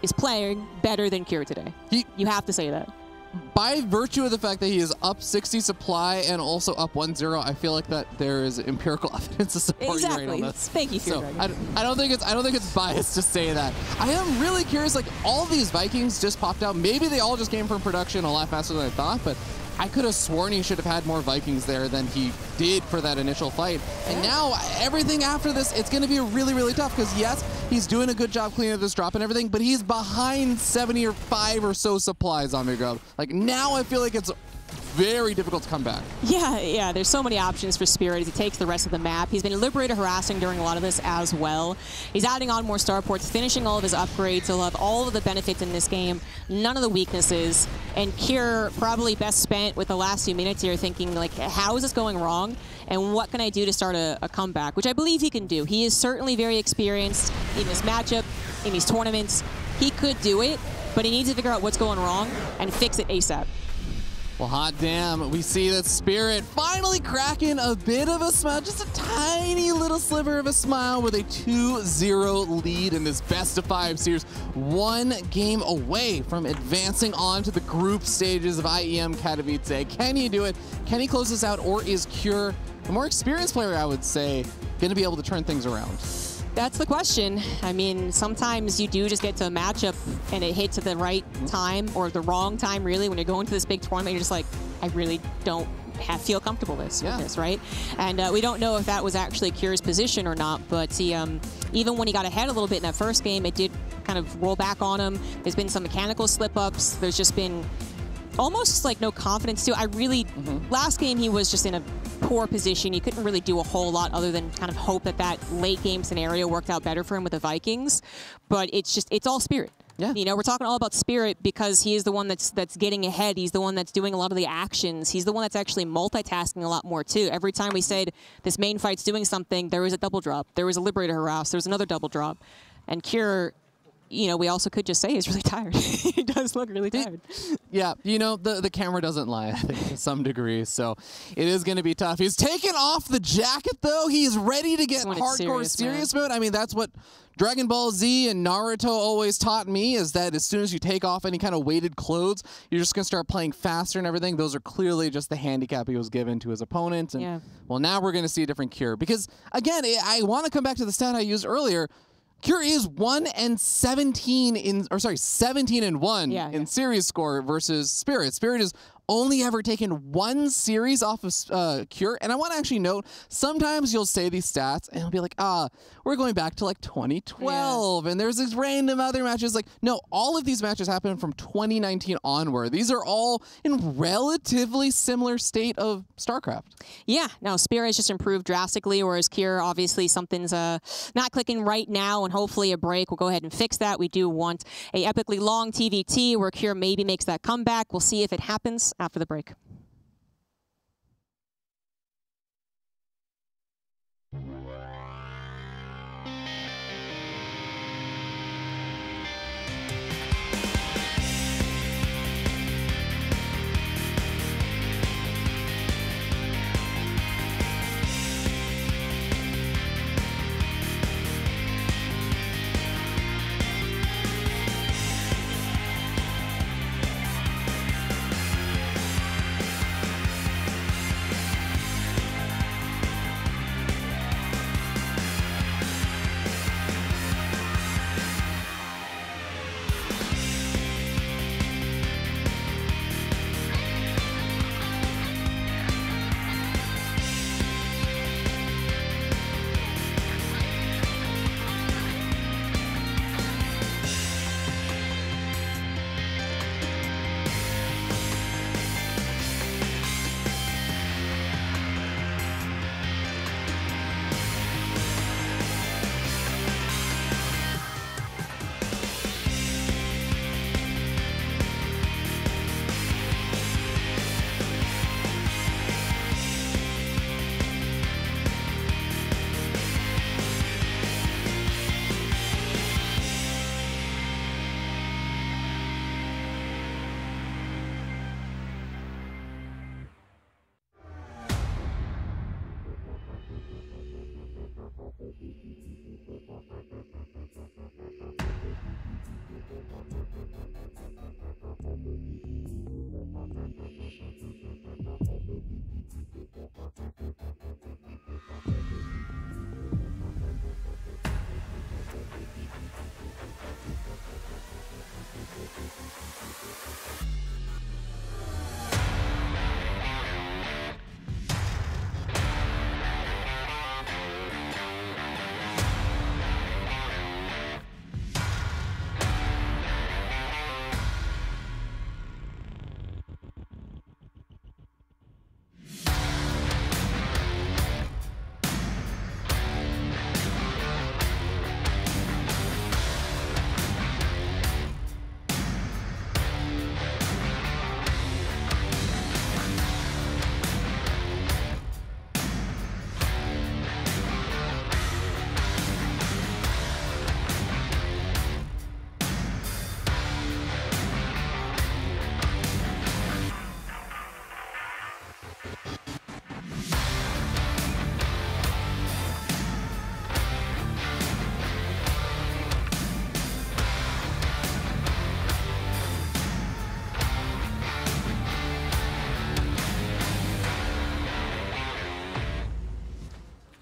is playing better than Cure today. You have to say that. By virtue of the fact that he is up 60 supply and also up 1-0, I feel like that there is empirical evidence to support you right on this. Thank you, Fear Dragon. I don't think it's biased to say that. I am really curious. Like, all these Vikings just popped out. Maybe they all just came from production a lot faster than I thought, but I could have sworn he should have had more Vikings there than he did for that initial fight. And now, everything after this, it's going to be really, really tough, because yes, he's doing a good job cleaning up this drop and everything, but he's behind 75 or so supplies on the go. Like, now I feel like it's very difficult to come back. Yeah, there's so many options for Spirit as he takes the rest of the map. He's been Liberator harassing during a lot of this as well. He's adding on more starports, finishing all of his upgrades. He'll have all of the benefits in this game, none of the weaknesses. And Cure probably best spent with the last few minutes here thinking, like, how is this going wrong? And what can I do to start a comeback? Which I believe he can do. He is certainly very experienced in this matchup, in these tournaments. He could do it, but he needs to figure out what's going wrong and fix it ASAP. Well, hot damn, we see that Spirit finally cracking a bit of a smile, just a tiny little sliver of a smile with a 2-0 lead in this best-of-5 series. One game away from advancing on to the group stages of IEM Katowice. Can he do it? Can he close this out, or is Cure, the more experienced player, I would say, going to be able to turn things around? That's the question. I mean, sometimes you do just get to a matchup and it hits at the right time, or the wrong time, really, when you're going to this big tournament. You're just like, I really don't feel comfortable with this, right? And we don't know if that was actually Cure's position or not, but he, even when he got ahead a little bit in that first game, it did kind of roll back on him. There's been some mechanical slip-ups. There's just been almost like no confidence too. I really, last game he was just in a poor position. He couldn't really do a whole lot other than kind of hope that that late game scenario worked out better for him with the Vikings. But it's all Spirit. Yeah. You know, we're talking all about Spirit because he is the one that's getting ahead. He's the one that's doing a lot of the actions. He's the one that's actually multitasking a lot more too. Every time we said this main fight's doing something, there was a double drop. There was a Liberator harass. There was another double drop. And Cure, you know, we also could just say he's really tired. He does look really tired. Yeah, you know, the camera doesn't lie, I think, to some degree, so it is going to be tough. He's taken off the jacket, though. He's ready to get hardcore serious mode. I mean, that's what Dragon Ball Z and Naruto always taught me, is that as soon as you take off any kind of weighted clothes, you're just going to start playing faster and everything. Those are clearly just the handicap he was given to his opponent. And, well, now we're going to see a different Cure. Because, again, I want to come back to the stat I used earlier. Cure is 17 in, or sorry, 17-1 in series score versus Spirit. Spirit is only ever taken one series off of Cure. And I want to actually note, sometimes you'll say these stats and it'll be like, we're going back to like 2012. And there's these random other matches. Like, no, all of these matches happen from 2019 onward. These are all in relatively similar state of StarCraft. Yeah, no, Spirit has just improved drastically, whereas Cure, obviously something's not clicking right now, and hopefully a break will go ahead and fix that. We do want a epically long TVT where Cure maybe makes that comeback. We'll see if it happens after the break.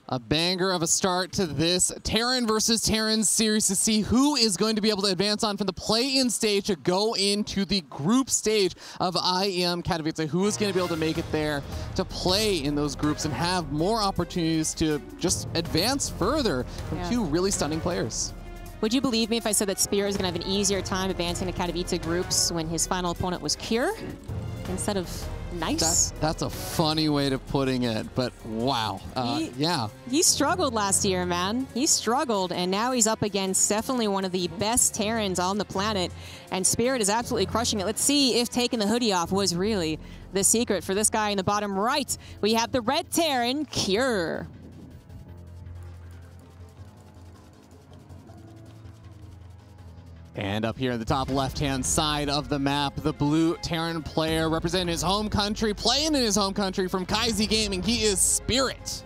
A banger of a start to this Terran versus Terran series to see who is going to be able to advance on from the play-in stage to go into the group stage of IEM Katowice. Who is going to be able to make it there to play in those groups and have more opportunities to just advance further from two really stunning players. Would you believe me if I said that Spirit is going to have an easier time advancing to Katowice groups when his final opponent was Cure instead of Nice? That's a funny way of putting it, but wow. Yeah. He struggled last year, man. He struggled, and now he's up against definitely one of the best Terrans on the planet, and Spirit is absolutely crushing it. Let's see if taking the hoodie off was really the secret for this guy in the bottom right. We have the red Terran, Cure. And up here in the top left-hand side of the map, the blue Terran player representing his home country, playing in his home country from Kaizi Gaming. He is Spirit.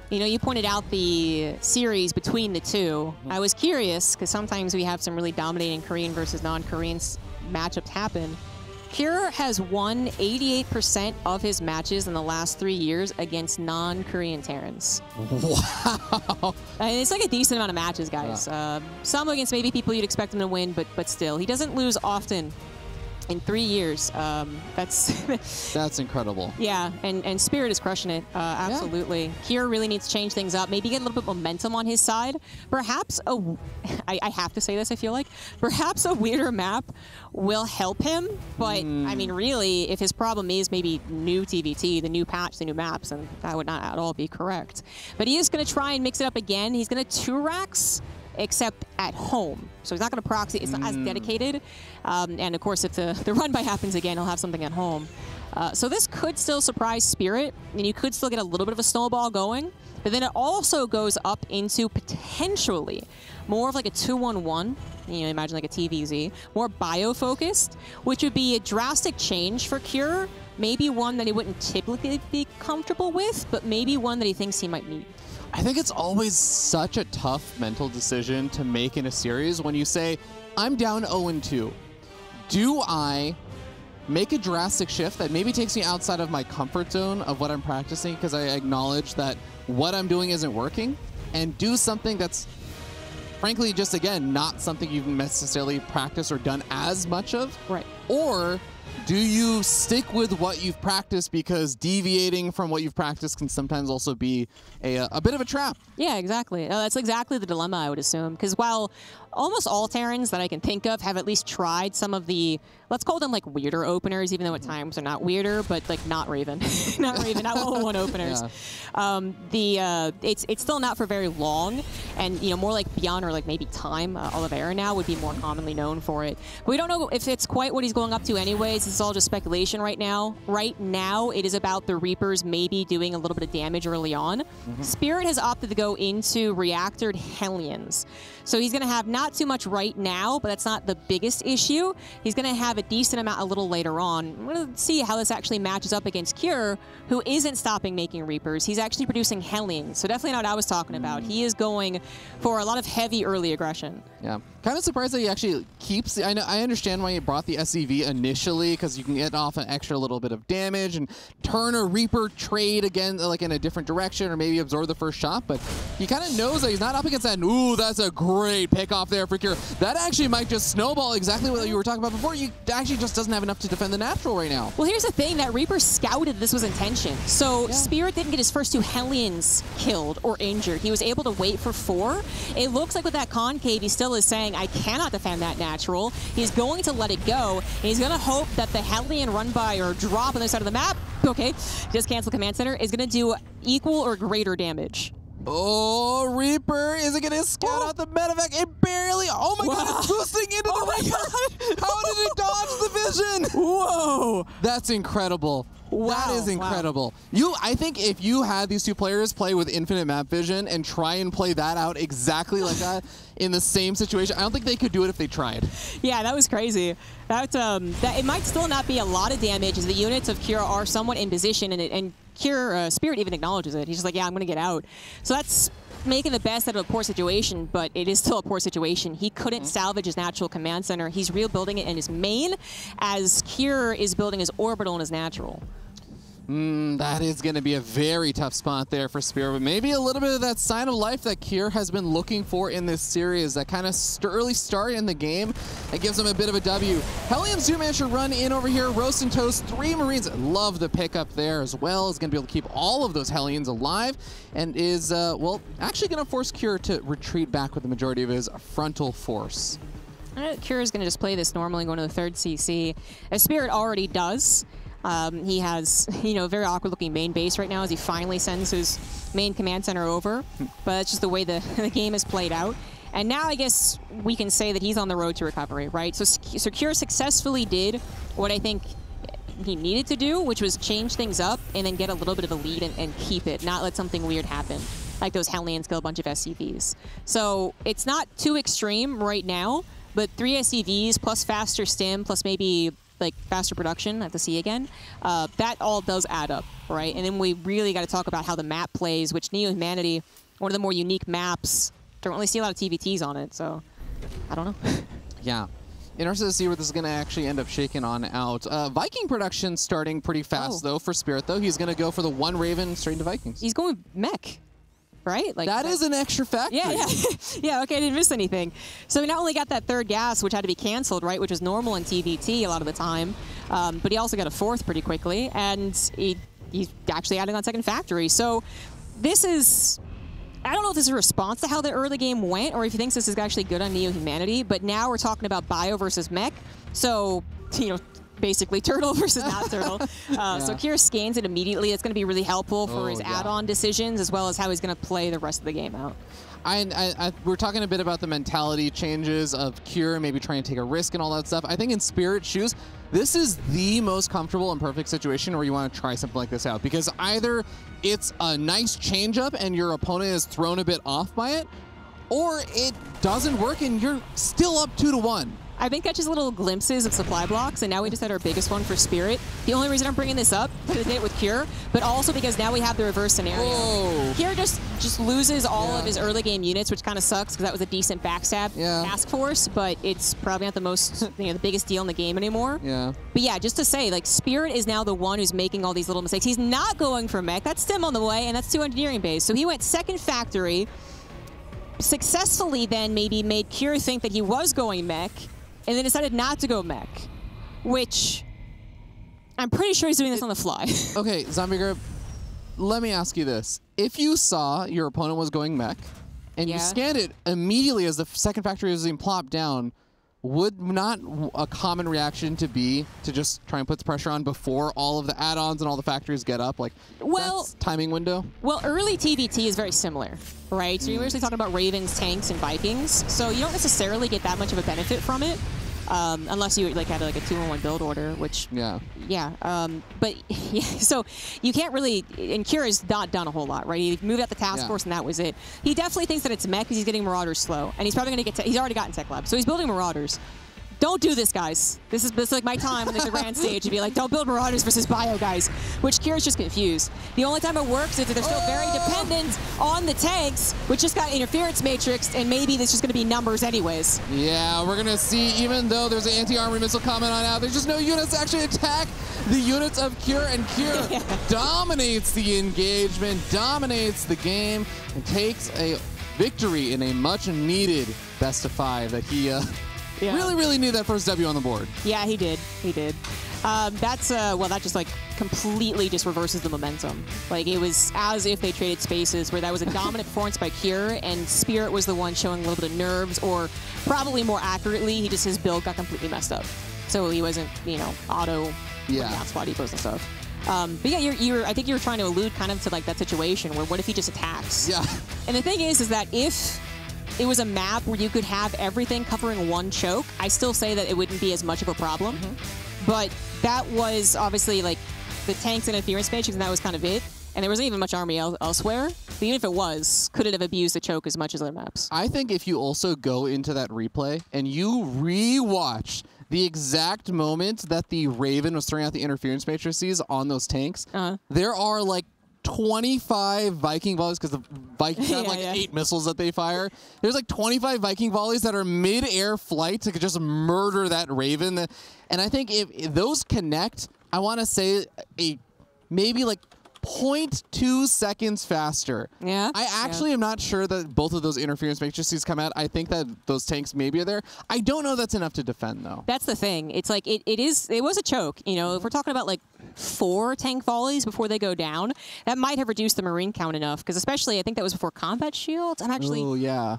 You know, you pointed out the series between the two. I was curious, because sometimes we have some really dominating Korean versus non-Korean matchups happen. Cure has won 88% of his matches in the last 3 years against non-Korean Terrans. Wow. I mean, it's like a decent amount of matches, guys. Yeah. Some against maybe people you'd expect him to win, but still. He doesn't lose often in 3 years. That's incredible. Yeah, and Spirit is crushing it. Absolutely. Yeah. Cure really needs to change things up. Maybe get a little bit momentum on his side. Perhaps I have to say this, I feel like. Perhaps a weirder map will help him. But, I mean, really, if his problem is maybe new TVT, the new patch, the new maps, and that would not at all be correct. But he is going to try and mix it up again. He's going to 2-Rax, except at home. So he's not going to proxy. It's not as dedicated. And of course, if the run-by happens again, he'll have something at home. So this could still surprise Spirit, and you could still get a little bit of a snowball going. But then it also goes up into potentially more of like a 2-1-1. You know, imagine like a TVZ. More bio-focused, which would be a drastic change for Cure. Maybe one that he wouldn't typically be comfortable with, but maybe one that he thinks he might need. I think it's always such a tough mental decision to make in a series when you say, I'm down 0-2. Do I make a drastic shift that maybe takes me outside of my comfort zone of what I'm practicing because I acknowledge that what I'm doing isn't working, and do something that's frankly just, again, not something you've necessarily practiced or done as much of? Right. Or do you stick with what you've practiced, because deviating from what you've practiced can sometimes also be a bit of a trap? Yeah, exactly. That's exactly the dilemma, I would assume. Because while almost all Terrans that I can think of have at least tried some of the, let's call them like weirder openers, even though at times they're not weirder, but like not Raven. Not Raven, not 1-1 openers. Yeah. It's still not for very long. And, you know, more like Beyond or like maybe Time, Oliveira now would be more commonly known for it. But we don't know if it's quite what he's going up to anyways. It's all just speculation right now. Right now, it is about the Reapers maybe doing a little bit of damage early on. Spirit has opted to go into Reactored Hellions. So he's going to have not too much right now, but that's not the biggest issue. He's going to have a decent amount a little later on. We're going to see how this actually matches up against Cure, who isn't stopping making Reapers. He's actually producing Hellions, so definitely not what I was talking about. He is going for a lot of heavy early aggression. Yeah. Kind of surprised that he actually keeps... I understand why he brought the SCV initially, because you can get off an extra little bit of damage and turn a Reaper trade again, like in a different direction, or maybe absorb the first shot, but he kind of knows that he's not up against that. Ooh, that's a great pick off there for Cure. That actually might just snowball exactly what you were talking about before. He actually just doesn't have enough to defend the natural right now. Well, here's the thing. That Reaper scouted this was intention. So Spirit didn't get his first 2 Hellions killed or injured. He was able to wait for 4. It looks like with that concave, he still is saying, I cannot defend that natural. He's going to let it go, and he's going to hope that the Hellion run by or drop on the side of the map, okay, just cancel Command Center, is going to do equal or greater damage. Oh, Reaper, is it going to scout out the medevac? It barely, oh my god, it's boosting into the Reaper. How did it dodge the vision? Whoa. That's incredible. Wow. That is incredible. I think if you had these 2 players play with infinite map vision and try and play that out exactly like that in the same situation, I don't think they could do it if they tried. Yeah, that was crazy. That it might still not be a lot of damage, as the units of Cure are somewhat in position, and Cure Spirit even acknowledges it. He's just like, yeah, I'm going to get out. So that's making the best out of a poor situation, but it is still a poor situation. He couldn't salvage his natural command center. He's rebuilding it in his main, as Cure is building his orbital and his natural. That is going to be a very tough spot there for Spirit, but maybe a little bit of that sign of life that Cure has been looking for in this series, that kind of early start in the game. That gives them a bit of a W. Hellions do manage to run in over here. Roast and Toast, 3 Marines. Love the pickup there as well. Is going to be able to keep all of those Hellions alive and is, well, actually going to force Cure to retreat back with the majority of his frontal force. Cure is going to just play this normally, going to the 3rd CC. As Spirit already does. He has, a very awkward-looking main base right now as he finally sends his main command center over. But that's just the way the game has played out. And now I guess we can say that he's on the road to recovery, right? So Cure successfully did what I think he needed to do, which was change things up and then get a little bit of a lead and keep it, not let something weird happen, like those Hellions kill a bunch of SCVs. So it's not too extreme right now, but 3 SCVs plus faster stim plus maybe like faster production at the sea again, that all does add up, right? And then we really got to talk about how the map plays, which Neo Humanity, one of the more unique maps, don't really see a lot of TVTs on it, so I don't know. Yeah. Interested to see where this is going to actually end up shaking on out. Viking production starting pretty fast, though, for Spirit, though. He's going to go for the 1 Raven straight into Vikings. He's going mech, right? Like that is an extra factor. Yeah, yeah. Yeah, okay, I didn't miss anything. So we not only got that 3rd gas, which had to be canceled, right, which was normal in TVT a lot of the time, but he also got a 4th pretty quickly, and he's actually adding on 2nd factory. So this is... I don't know if this is a response to how the early game went or if he thinks this is actually good on Neo Humanity, but now we're talking about bio versus mech. So, basically turtle versus not turtle. So Cure scans it immediately. It's going to be really helpful for his add-on decisions as well as how he's going to play the rest of the game out. We're talking a bit about the mentality changes of Cure, maybe trying to take a risk and all that stuff. I think in Spirit's shoes, this is the most comfortable and perfect situation where you want to try something like this out, because either it's a nice change-up and your opponent is thrown a bit off by it, or it doesn't work and you're still up 2-1. I've been catching little glimpses of supply blocks, and now we just had our biggest one for Spirit. The only reason I'm bringing this up, because I did it with Cure, but also because now we have the reverse scenario. Whoa. Cure just loses all of his early game units, which kind of sucks because that was a decent backstab task force, but it's probably not the most, the biggest deal in the game anymore. Yeah. But yeah, just to say, like, Spirit is now the one who's making all these little mistakes. He's not going for mech. That's Stim on the way, and that's 2 engineering base. So he went 2nd factory, successfully then maybe made Cure think that he was going mech, and then decided not to go mech, which I'm pretty sure he's doing this on the fly. Okay, Zombie Grip, let me ask you this. If you saw your opponent was going mech, and you scanned it immediately as the 2nd factory was being plopped down, would not a common reaction to be to just try and put the pressure on before all of the add-ons and all the factories get up? Like, that's timing window? Well, early TVT is very similar, right? So you're usually talking about Ravens, tanks, and Vikings. So you don't necessarily get that much of a benefit from it, unless you had like a 2-in-1 build order, which but yeah, so you can't really. And Cure has not done a whole lot, right? He moved out the task force, and that was it. He definitely thinks that it's mech because he's getting Marauders slow, and he's probably going to get. He's already gotten Tech Lab, so he's building Marauders. Don't do this, guys. This is like my time when there's a grand stage to be like, don't build Marauders versus Bio, guys. Which Cure's just confused. The only time it works is that they're still very dependent on the tanks, which just got interference matrixed, and maybe there's just going to be numbers anyways. Yeah, we're going to see, even though there's an anti-armor missile coming on out, there's just no units to actually attack the units of Cure, and Cure dominates the engagement, dominates the game, and takes a victory in a much-needed best-of-5 that he... really needed that first W on the board. Yeah, he did. He did. That's, well, that just, like, completely just reverses the momentum. Like, it was as if they traded spaces where that was a dominant performance by Cure, and Spirit was the one showing a little bit of nerves, or probably more accurately, his build got completely messed up. So he wasn't, auto out spot ecos and stuff. But yeah, I think you were trying to allude kind of to, like, that situation where what if he just attacks? Yeah. And the thing is that if it was a map where you could have everything covering 1 choke, I still say that it wouldn't be as much of a problem. But that was obviously like the tanks and interference matrix, and that was kind of it. And there wasn't even much army elsewhere. But even if it was, could it have abused the choke as much as other maps? I think if you also go into that replay and you re-watch the exact moment that the Raven was throwing out the interference matrices on those tanks, there are like 25 Viking volleys, because the Vikings have like 8 missiles that they fire. There's like 25 Viking volleys that are mid-air flight to just murder that Raven. And I think if those connect, I want to say maybe like 0.2 seconds faster. Yeah. I actually am not sure that both of those interference matrices come out. I think that those tanks maybe are there. I don't know that's enough to defend, though. That's the thing. It's like it was a choke. You know, if we're talking about like 4 tank volleys before they go down, that might have reduced the Marine count enough. Because especially, I think that was before combat shields. I'm actually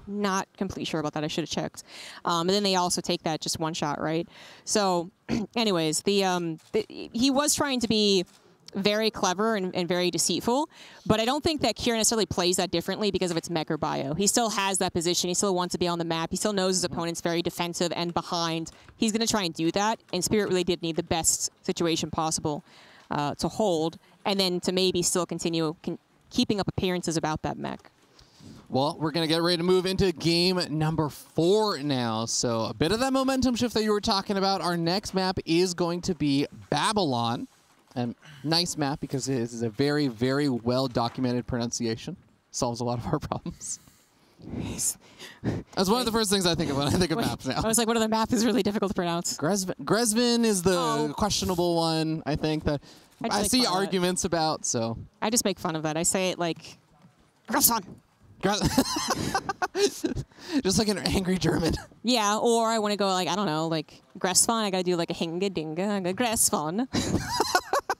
not completely sure about that. I should have checked. And then they also take that just one shot, right? So, anyways, he was trying to be very clever and very deceitful, but I don't think that Kira necessarily plays that differently because of its mech or bio. He still has that position. He still wants to be on the map. He still knows his opponent's very defensive and behind. He's going to try and do that, and Spirit really did need the best situation possible to hold, and then to maybe still continue keeping up appearances about that mech. Well, we're going to get ready to move into game number 4 now. So a bit of that momentum shift that you were talking about. Our next map is going to be Babylon. And nice map because it is a very, very well-documented pronunciation. Solves a lot of our problems. That's one of the first things I think of when I think of maps now. I was like, what other map is really difficult to pronounce? Gresvin is the questionable one, I think, that I see arguments about, so. I just make fun of that. I say it like, Gresvin. Just like an angry German. Yeah, or I want to go like, I don't know, like Gresvin. I got to do like a hinga dinga, Gresvin.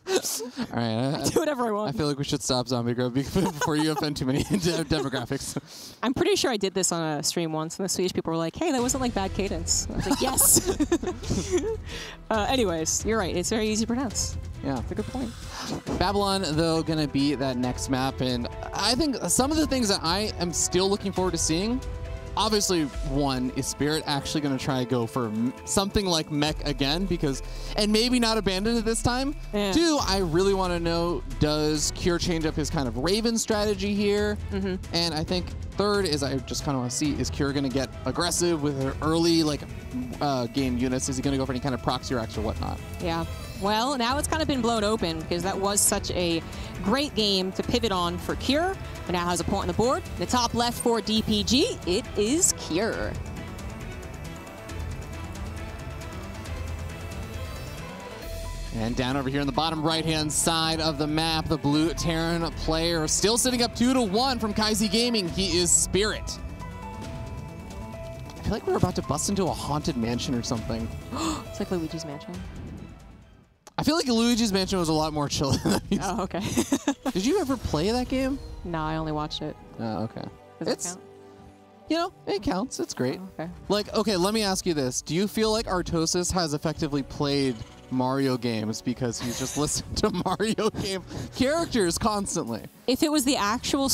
All right. I do whatever I want. I feel like we should stop Zombie Grove before you offend too many demographics. I'm pretty sure I did this on a stream once, and the Swedish people were like, hey, that wasn't like bad cadence. I was like, yes. Anyways, you're right. It's very easy to pronounce. Yeah. That's a good point. Babylon, though, going to be that next map, and I think some of the things that I am still looking forward to seeing, obviously, one, is Spirit actually going to try to go for something like mech again, and maybe not abandon it this time. Yeah. 2, I really want to know, does Cure change up his kind of Raven strategy here? And I think 3rd is I just kind of want to see, is Cure going to get aggressive with her early game units? Is he going to go for any kind of proxy racks or whatnot? Yeah. Well, now it's kind of been blown open because that was such a great game to pivot on for Cure. But now has a point on the board. The top left for DPG, it is Cure. And down over here on the bottom right-hand side of the map, the blue Terran player still sitting up 2-1 from Kaizi Gaming. He is Spirit. I feel like we're about to bust into a haunted mansion or something. It's like Luigi's Mansion. I feel like Luigi's Mansion was a lot more chill than that. Oh, okay. Did you ever play that game? No, I only watched it. Oh, okay. Does it count? You know, it counts. It's great. Oh, okay. Like, okay, let me ask you this. Do you feel like Artosis has effectively played Mario games because he's just listened to Mario game characters constantly? If it was the actual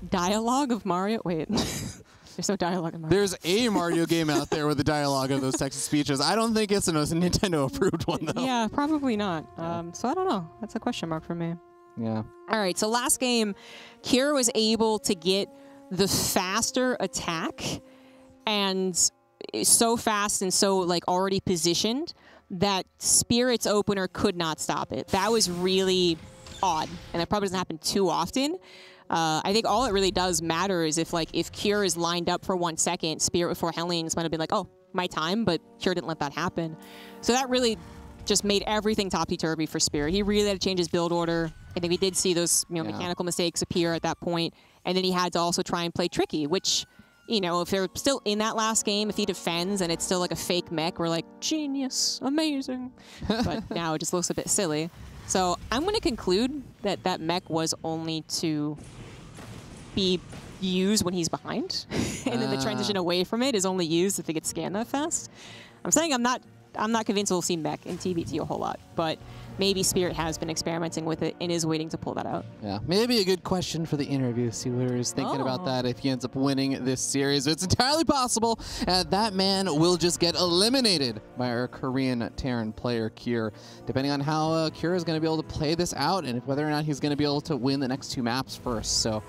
dialogue of Mario... Wait. There's no dialogue in Mario. There's a Mario game out there with the dialogue of those Texas speeches. I don't think it's a Nintendo-approved one, though. Yeah, probably not. So I don't know. That's a question mark for me. Yeah. All right, so last game, Kira was able to get the faster attack and so fast and so already positioned that Spirit's opener could not stop it. That was really odd, and that probably doesn't happen too often. I think all it really does matter is if Cure is lined up for 1 second, Spirit with 4 Hellions might have been like, oh, my time, but Cure didn't let that happen. So that really just made everything topsy-turvy for Spirit. He really had to change his build order. I think we did see those mechanical mistakes appear at that point, and then he had to also try and play tricky, which, if they're still in that last game, if he defends and it's still like a fake mech, we're like, genius, amazing. But now it just looks a bit silly. So I'm going to conclude that that mech was only to be used when he's behind, and then the transition away from it is only used if it gets scanned that fast. I'm saying I'm not convinced we'll see mech in TBT a whole lot, but maybe Spirit has been experimenting with it and is waiting to pull that out. Yeah, maybe a good question for the interview. See what he's thinking about that if he ends up winning this series. It's entirely possible that man will just get eliminated by our Korean Terran player, Cure, depending on how Cure is going to be able to play this out and whether or not he's going to be able to win the next 2 maps first. So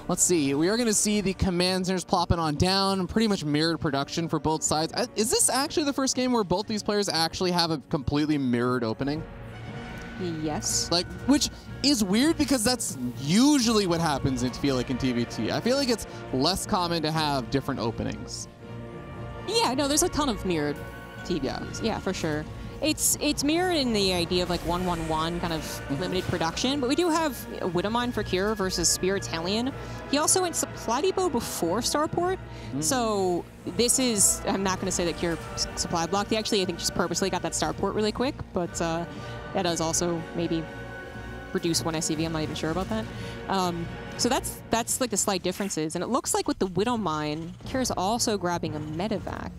let's see. We are going to see the command centers plopping on down, pretty much mirrored production for both sides. Is this actually the first game where both these players actually have a completely mirrored opening? Yes. Which is weird because that's usually what happens, I feel like, in TVT. I feel like it's less common to have different openings. Yeah, no, there's a ton of mirrored TVs. Yeah, for sure. It's mirrored in the idea of like 1-1-1 kind of limited production, but we do have Widowmine for Cure versus Spirit's Hellion. He also went Supply Depot before Starport, so this is, I'm not going to say that Cure supply blocked. He actually, I think, just purposely got that Starport really quick, but that does also maybe reduce one SCV. I'm not even sure about that. So that's like the slight differences, and it looks like with the Widowmine, Cure's also grabbing a Medivac.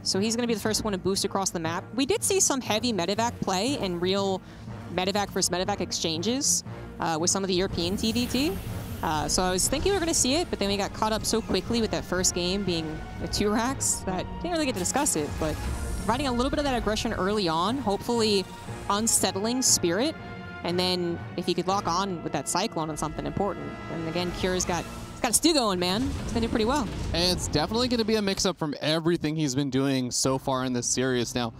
So he's going to be the first one to boost across the map. We did see some heavy Medivac play and real Medivac versus Medivac exchanges with some of the European TVT. So I was thinking we were going to see it, but then we got caught up so quickly with that first game being the 2 racks that didn't really get to discuss it. But providing a little bit of that aggression early on, hopefully unsettling Spirit. And then if he could lock on with that Cyclone on something important, and again, Cure's got a stew going, man. It's going to do pretty well. And it's definitely going to be a mix-up from everything he's been doing so far in this series. Now,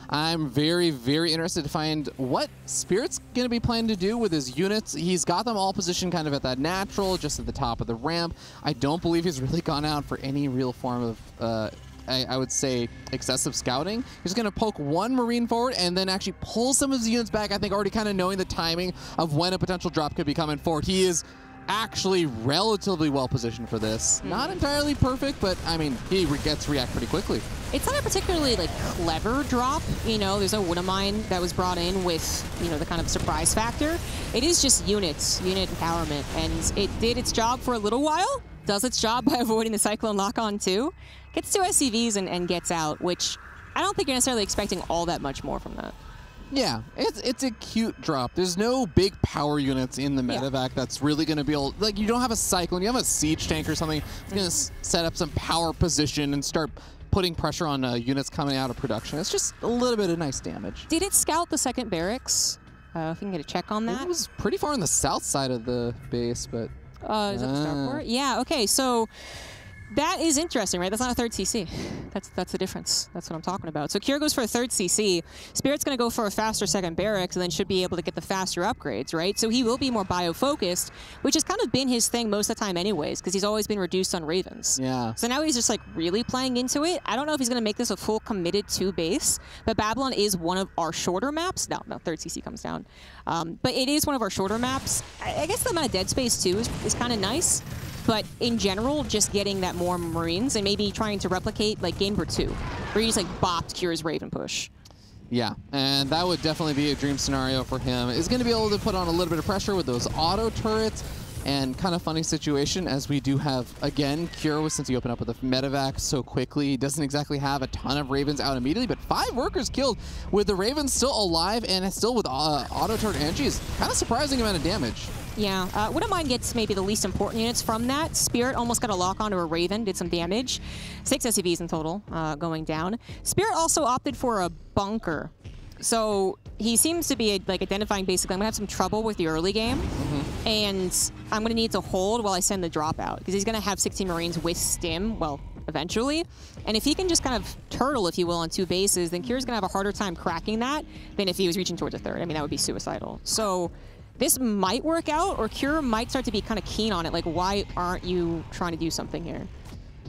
I'm very, very interested to find what Spirit's going to be planning to do with his units. He's got them all positioned kind of at that natural, just at the top of the ramp. I don't believe he's really gone out for any real form of I would say excessive scouting. He's going to poke one Marine forward and then actually pull some of his units back, I think already kind of knowing the timing of when a potential drop could be coming forward. He is actually relatively well positioned for this. Not entirely perfect, but I mean, he gets react pretty quickly. It's not a particularly like clever drop. You know, there's a Widowmine that was brought in with, you know, the kind of surprise factor. It is just unit empowerment, and it did its job for a little while. Does its job by avoiding the Cyclone lock-on too. Gets 2 SCVs and gets out, which I don't think you're necessarily expecting all that much more from that. Yeah, it's a cute drop. There's no big power units in the Medivac that's really going to be able, like, you don't have a Cyclone, you have a Siege Tank or something that's going to set up some power position and start putting pressure on units coming out of production. It's just a little bit of nice damage. Did it scout the second barracks? If we can get a check on that. It was pretty far on the south side of the base, but... is that the Starport? Yeah, okay, so... That is interesting, right? That's not a 3rd CC. That's the difference. That's what I'm talking about. So Cure goes for a 3rd CC. Spirit's going to go for a faster 2nd barracks and then should be able to get the faster upgrades, right? So he will be more bio-focused, which has kind of been his thing most of the time anyways, because he's always been reduced on Ravens. Yeah. So now he's just like really playing into it. I don't know if he's going to make this a full committed 2 base, but Babylon is one of our shorter maps. No, 3rd CC comes down. But it is one of our shorter maps. I guess the amount of dead space too is kind of nice. But in general, just getting that more Marines and maybe trying to replicate like game number 2, where you just like bopped Cure's Raven push. Yeah, and that would definitely be a dream scenario for him. Is going to be able to put on a little bit of pressure with those auto turrets. And kind of funny situation, as we do have, again, Cure, since he opened up with a Medivac so quickly, he doesn't exactly have a ton of Ravens out immediately, but 5 workers killed with the Ravens still alive and still with auto turret energy is kind of surprising amount of damage. Yeah, Widowmine gets maybe the least important units from that. Spirit almost got a lock onto a Raven, did some damage. 6 SCVs in total going down. Spirit also opted for a bunker. So he seems to be like identifying basically, I'm going to have some trouble with the early game, and I'm going to need to hold while I send the drop out, because he's going to have 16 Marines with Stim, well, eventually. And if he can just kind of turtle, if you will, on 2 bases, then Cure's going to have a harder time cracking that than if he was reaching towards a 3rd. I mean, that would be suicidal. So this might work out, or Cure might start to be kind of keen on it. Like, why aren't you trying to do something here?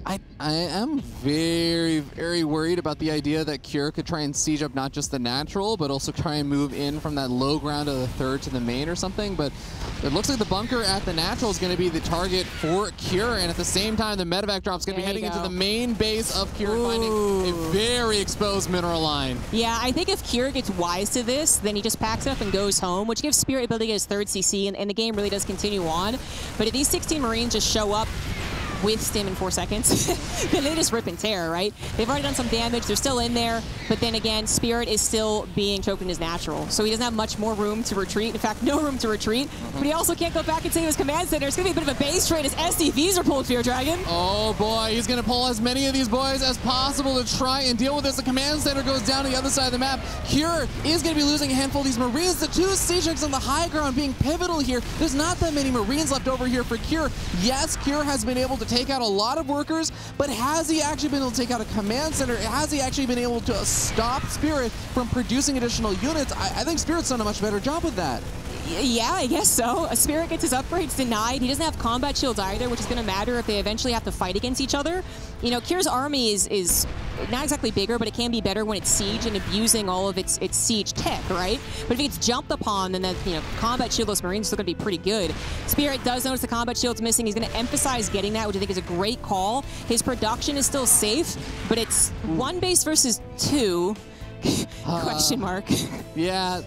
I am very, very worried about the idea that Cure could try and siege up not just the natural, but also try and move in from that low ground of the 3rd to the main or something. But it looks like the bunker at the natural is going to be the target for Cure, and at the same time, the Medivac drop is going to be heading into the main base of Cure, finding a very exposed mineral line. Yeah, I think if Cure gets wise to this, then he just packs it up and goes home, which gives Spirit ability to get his 3rd CC, and the game really does continue on. But if these 16 Marines just show up with Stim in 4 seconds, then they just rip and tear, right? They've already done some damage, they're still in there, but then again, Spirit is still being choked in his natural, so he doesn't have much more room to retreat. In fact, no room to retreat, but he also can't go back and save his command center. It's going to be a bit of a base trade as SCVs are pulled Fear Dragon. Oh boy, he's going to pull as many of these boys as possible to try and deal with this. The command center goes down to the other side of the map. Cure is going to be losing a handful of these Marines. The 2 siege tanks on the high ground being pivotal here. There's not that many Marines left over here for Cure. Yes, Cure has been able to take out a lot of workers, but has he actually been able to take out a command center? Has he actually been able to stop Spirit from producing additional units? I think Spirit's done a much better job with that. Yeah, I guess so. A Spirit gets his upgrades denied. He doesn't have combat shields either, which is going to matter if they eventually have to fight against each other. You know, Kier's army is not exactly bigger, but it can be better when it's siege and abusing all of its siege tech, right? But if he gets jumped upon, then that, you know, combat shieldless Marines are still going to be pretty good. Spirit does notice the combat shield's missing. He's going to emphasize getting that, which I think is a great call. His production is still safe, but it's one base versus two. Question mark. Yeah,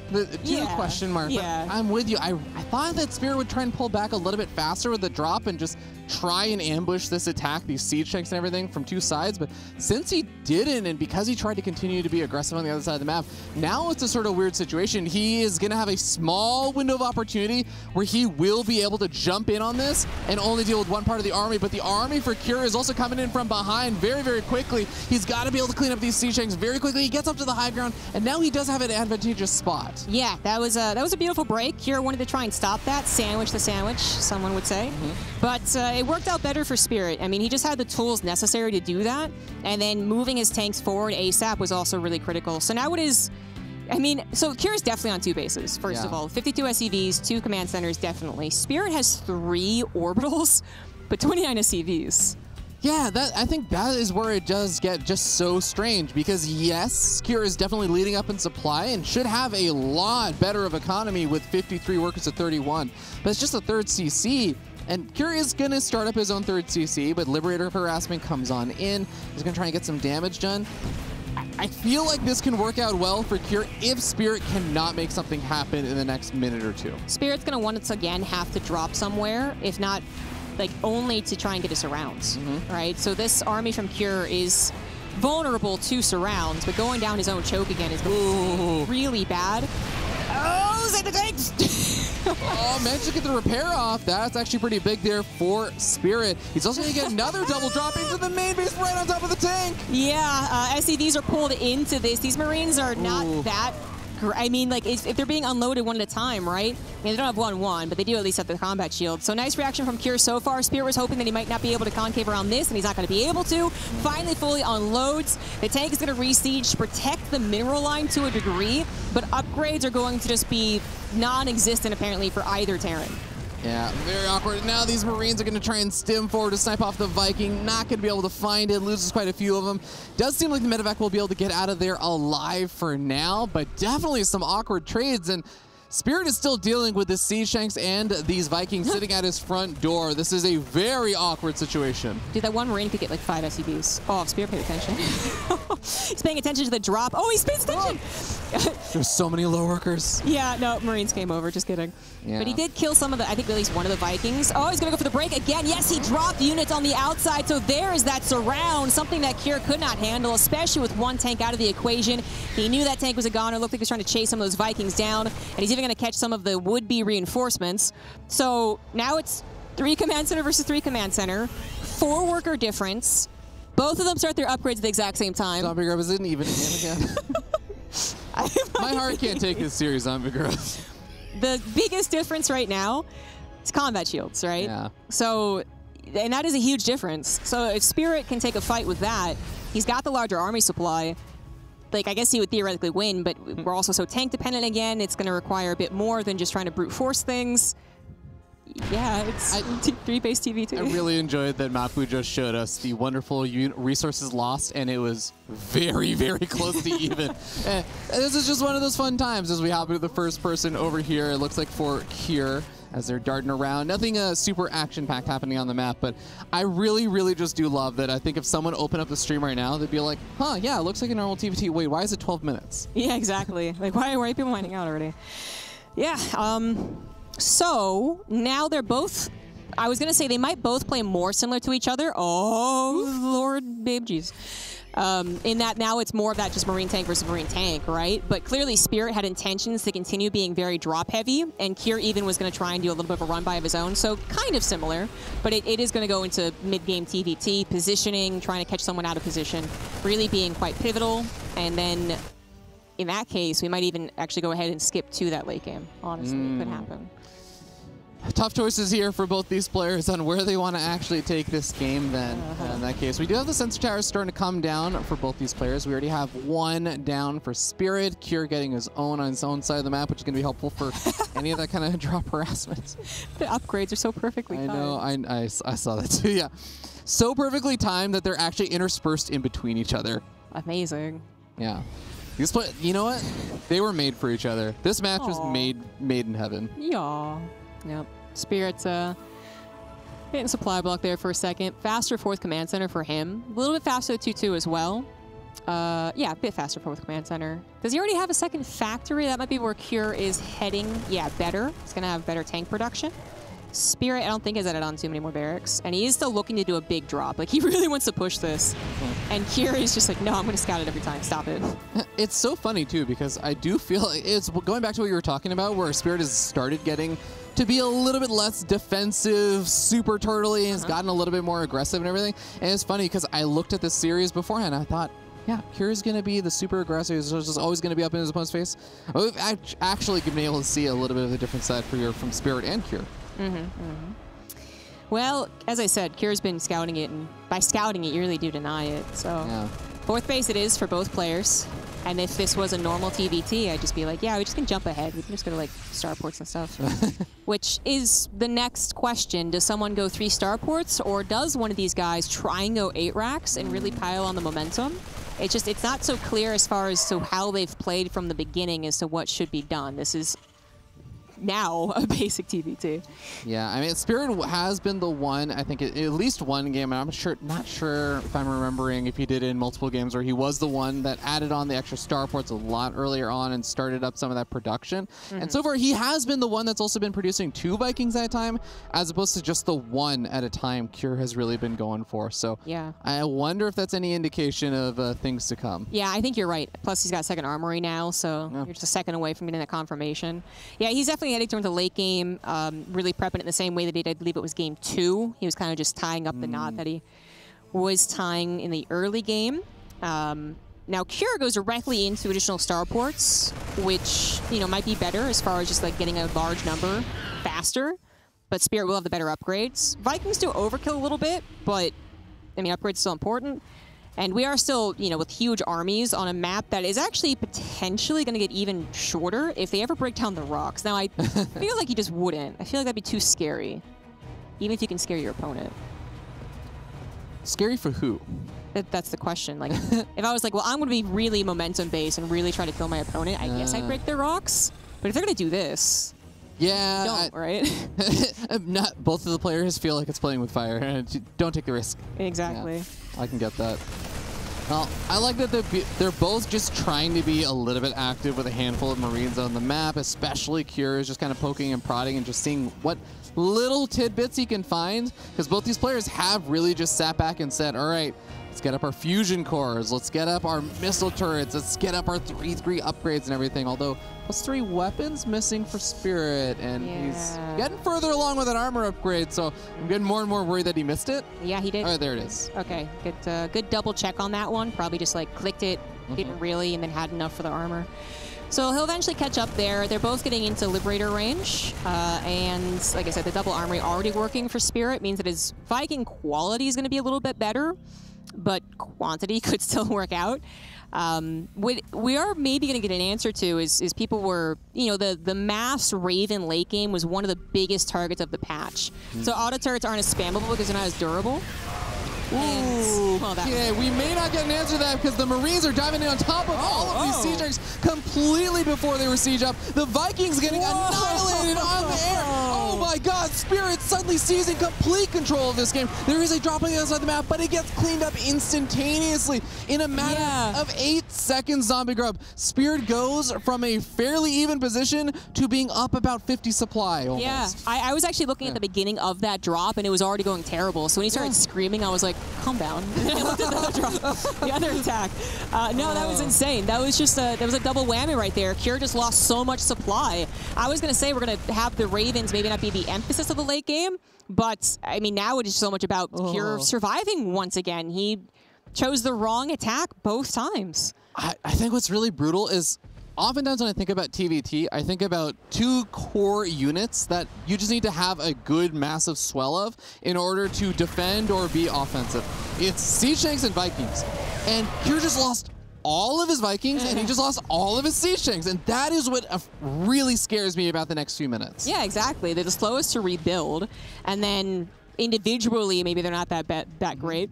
two question mark. Yeah. I'm with you. I thought that Spirit would try and pull back a little bit faster with the drop and just try and ambush this attack, these siege tanks and everything from two sides. But since he didn't, and because he tried to continue to be aggressive on the other side of the map, now it's a sort of weird situation. He is going to have a small window of opportunity where he will be able to jump in on this and only deal with one part of the army. But the army for Kier is also coming in from behind very, very quickly. He's got to be able to clean up these siege tanks very quickly. He gets up to the high ground, and now he does have an advantageous spot. Yeah, that was a beautiful break. Kier wanted to try and stop that, sandwich the sandwich, someone would say. But it worked out better for Spirit. I mean, he just had the tools necessary to do that, and then moving his tanks forward ASAP was also really critical. So now it is, I mean, so Kier's definitely on two bases, first of all. 52 SCVs, 2 command centers, definitely. Spirit has 3 orbitals, but 29 SCVs. Yeah, I think that is where it does get just so strange, because yes, Kier is definitely leading up in supply and should have a lot better of economy with 53 workers to 31, but it's just a 3rd CC. And Kier is going to start up his own 3rd CC, but Liberator Harassment comes on in. He's going to try and get some damage done. I feel like this can work out well for Kier if Spirit cannot make something happen in the next minute or two. Spirit's going to once again have to drop somewhere, if not like only to try and get his surrounds, right? So this army from Kier is vulnerable to surrounds, but going down his own choke again is really bad. Oh, save the tanks! Oh, managed to get the repair off. That's actually pretty big there for Spirit. He's also going to get another double drop into the main base right on top of the tank. Yeah, SCVs are pulled into this. These Marines are not that I mean, like, if they're being unloaded one at a time, right? I mean, they don't have 1-1, but they do at least have the combat shield. So nice reaction from Kier so far. Spirit was hoping that he might not be able to concave around this, and he's not going to be able to. Finally, fully unloads. The tank is going to re-siege to protect the mineral line to a degree, but upgrades are going to just be non-existent, apparently, for either Terran. Yeah, very awkward. Now these Marines are going to try and stim forward to snipe off the Viking. Not going to be able to find it. Loses quite a few of them. Does seem like the medevac will be able to get out of there alive for now, but definitely some awkward trades. And Spirit is still dealing with the siege tanks and these Vikings sitting at his front door. This is a very awkward situation. Dude, that one Marine could get like 5 SCVs. Oh, if Spirit paid attention. He's paying attention to the drop. Oh, he's paying attention! There's so many low workers. Yeah, no, Marines came over. Just kidding. Yeah. But he did kill some of the, I think at least one of the Vikings. Oh, he's going to go for the break again. Yes, he dropped units on the outside. So there is that surround, something that Kier could not handle, especially with one tank out of the equation. He knew that tank was a goner. Looked like he was trying to chase some of those Vikings down. And he's even going to catch some of the would-be reinforcements. So now it's 3 command center versus 3 command center. 4 worker difference. Both of them start their upgrades at the exact same time. Zombie Grubbers isn't even again. My heart can't take this serious, Zombie Grubbers. The biggest difference right now is combat shields, right? Yeah. So, and that is a huge difference. So if Spirit can take a fight with that, he's got the larger army supply. Like, I guess he would theoretically win, but we're also so tank dependent again. It's going to require a bit more than just trying to brute force things. Yeah, it's 3-base TV2. I really enjoyed that Mapu just showed us the wonderful resources lost, and it was very, very close to even. And this is just one of those fun times as we hop into the first person over here. It looks like for Kier as they're darting around. Nothing super action-packed happening on the map, but I really, really just do love that. I think if someone opened up the stream right now, they'd be like, huh, yeah, it looks like a normal TVT. Wait, why is it 12 minutes? Yeah, exactly. Like, why are people finding out already? Yeah, so now they're both, I was going to say they might both play more similar to each other. Oh, Lord, babe, jeez. In that now it's more of that just Marine tank versus Marine tank, right? But clearly Spirit had intentions to continue being very drop heavy, and Kier even was going to try and do a little bit of a run by of his own, so kind of similar, but it is going to go into mid-game TVT, positioning, trying to catch someone out of position, really being quite pivotal, and then in that case, we might even actually go ahead and skip to that late game, honestly. It could happen. Tough choices here for both these players on where they want to actually take this game then. In that case, we do have the sensor towers starting to come down for both these players. We already have one down for Spirit. Cure getting his own on his own side of the map, which is going to be helpful for any of that kind of drop harassment. The upgrades are so perfectly timed. I know, I saw that too, yeah. So perfectly timed that they're actually interspersed in between each other. Amazing. Yeah. These you know what? They were made for each other. This match was made in heaven. Yeah. Yep. Spirit's hitting supply block there for a second. Faster fourth command center for him. A little bit faster 2-2 as well. Yeah, a bit faster fourth command center. Does he already have a second factory? That might be where Cure is heading. Yeah, better. He's going to have better tank production. Spirit, I don't think, has added on too many more barracks. And he is still looking to do a big drop. Like, he really wants to push this. And Cure is just like, no, I'm going to scout it every time. Stop it. It's so funny, too, because I do feel like it's going back to what you were talking about, where Spirit has started getting to be a little bit less defensive, super turtly, has gotten a little bit more aggressive and everything. And it's funny because I looked at this series beforehand, I thought, yeah, Cure's going to be the super aggressive. He's just always going to be up in his opponent's face. We've actually been able to see a little bit of a different side from Spirit and Cure. Well, as I said, Cure's been scouting it, and by scouting it, you really do deny it. So, yeah. Fourth base it is for both players. And if this was a normal TVT, I'd just be like, yeah, we just can jump ahead. We can just go to, like, starports and stuff. Which is the next question. Does someone go 3 starports, or does one of these guys try and go 8 racks and really pile on the momentum? It's not so clear as far as to how they've played from the beginning as to what should be done. This is now a basic TVT. Yeah, I mean, Spirit has been the one, I think, at least one game, and I'm not sure if I'm remembering if he did it in multiple games, where he was the one that added on the extra starports a lot earlier on and started up some of that production. And so far, he has been the one that's also been producing 2 Vikings at a time, as opposed to just the 1 at a time Cure has really been going for. So yeah, I wonder if that's any indication of things to come. Yeah, I think you're right. Plus, he's got second armory now, so you're just a second away from getting that confirmation. Yeah, he's definitely heading towards the late game, really prepping it the same way that he did. I believe it was game 2. He was kind of just tying up the knot that he was tying in the early game. Now Cure goes directly into additional starports, which, you know, might be better as far as just like getting a large number faster, but Spirit will have the better upgrades. Vikings do overkill a little bit, but I mean, upgrades still important. And we are still, you know, with huge armies on a map that is actually potentially going to get even shorter if they ever break down the rocks. Now, I feel like you just wouldn't. I feel like that'd be too scary, even if you can scare your opponent. Scary for who? That's the question. Like, if I was like, well, I'm going to be really momentum-based and really try to kill my opponent, I guess I'd break their rocks. But if they're going to do this... Yeah, right? Not both of the players feel like it's playing with fire. Don't take the risk. Exactly. Yeah, I can get that. Well, I like that they're both just trying to be a little bit active with a handful of Marines on the map, especially Cure is just kind of poking and prodding and just seeing what little tidbits he can find, because both these players have really just sat back and said, all right, let's get up our fusion cores, let's get up our missile turrets, let's get up our 3-3 upgrades and everything, although +3 weapons missing for Spirit, and he's getting further along with an armor upgrade, so I'm getting more and more worried that he missed it. Yeah, he did. All right, there it is. Okay, good double check on that one. Probably just like clicked it, didn't really, and then had enough for the armor. So he'll eventually catch up there. They're both getting into Liberator range, and like I said, the double armory already working for Spirit means that his Viking quality is going to be a little bit better, but quantity could still work out. What we are maybe going to get an answer to is people were, you know, the mass Raven late game was one of the biggest targets of the patch. So auto turrets aren't as spammable because they're not as durable. Ooh, okay, we may not get an answer to that because the Marines are diving in on top of all of these siege tanks completely before they were siege up. The Vikings getting annihilated on the air. Oh my god, Spirit suddenly seizing complete control of this game. There is a drop on the other side of the map, but it gets cleaned up instantaneously in a matter of 8 seconds, Zombie Grub. Spirit goes from a fairly even position to being up about 50 supply almost. Yeah, I was actually looking at the beginning of that drop, and it was already going terrible. So when he started screaming, I was like, calm down. I looked at the other drop, the other attack. No, that was insane. That was just that was a double whammy right there. Cure just lost so much supply. I was going to say we're going to have the Ravens maybe not be the emphasis of the late game, but I mean, now it is so much about Cure surviving once again. He chose the wrong attack both times. I think what's really brutal is oftentimes when I think about TVT, I think about two core units that you just need to have a good massive swell of in order to defend or be offensive. It's Siege Tanks and Vikings. And Cure just lost all of his Vikings, and he just lost all of his Siege Tanks, and that is what really scares me about the next few minutes. Yeah, exactly. They're the slowest to rebuild, and then individually, maybe they're not that great.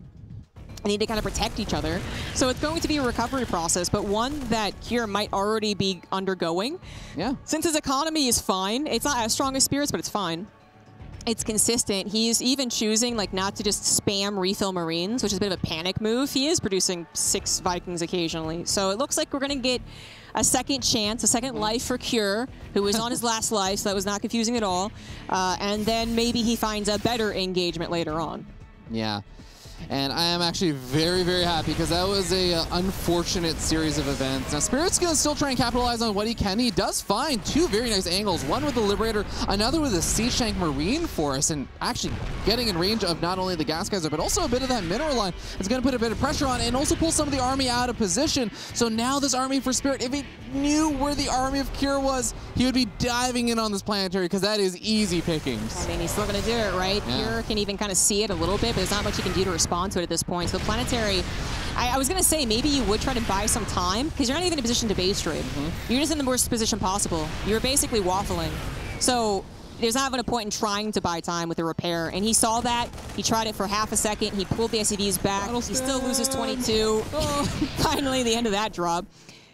They need to kind of protect each other. So it's going to be a recovery process, but one that Cure might already be undergoing. Yeah. Since his economy is fine, it's not as strong as Spirits, but it's fine. It's consistent. He's even choosing like not to just spam refill Marines, which is a bit of a panic move. He is producing 6 Vikings occasionally. So it looks like we're going to get a second chance, a second life for Cure, who was on his last life, so that was not confusing at all. And then maybe he finds a better engagement later on. Yeah. And I am actually very, very happy because that was a unfortunate series of events. Now, Spirit's going to still try and capitalize on what he can. He does find 2 very nice angles, one with the Liberator, another with a Siege Tank Marine Force, and actually getting in range of not only the Gas Geyser, but also a bit of that mineral line. It's going to put a bit of pressure on and also pull some of the army out of position. So now this army for Spirit, if he knew where the army of Cure was, he would be diving in on this planetary because that is easy pickings. I mean, he's still going to do it, right? Yeah. Cure can even kind of see it a little bit, but there's not much he can do to respond to it at this point. So the planetary, I was going to say maybe you would try to buy some time because you're not even in a position to base trade. You're just in the worst position possible. You're basically waffling. So there's not even a point in trying to buy time with a repair. And he saw that. He tried it for half a second. He pulled the SCVs back. He still loses 22. Finally, the end of that drop.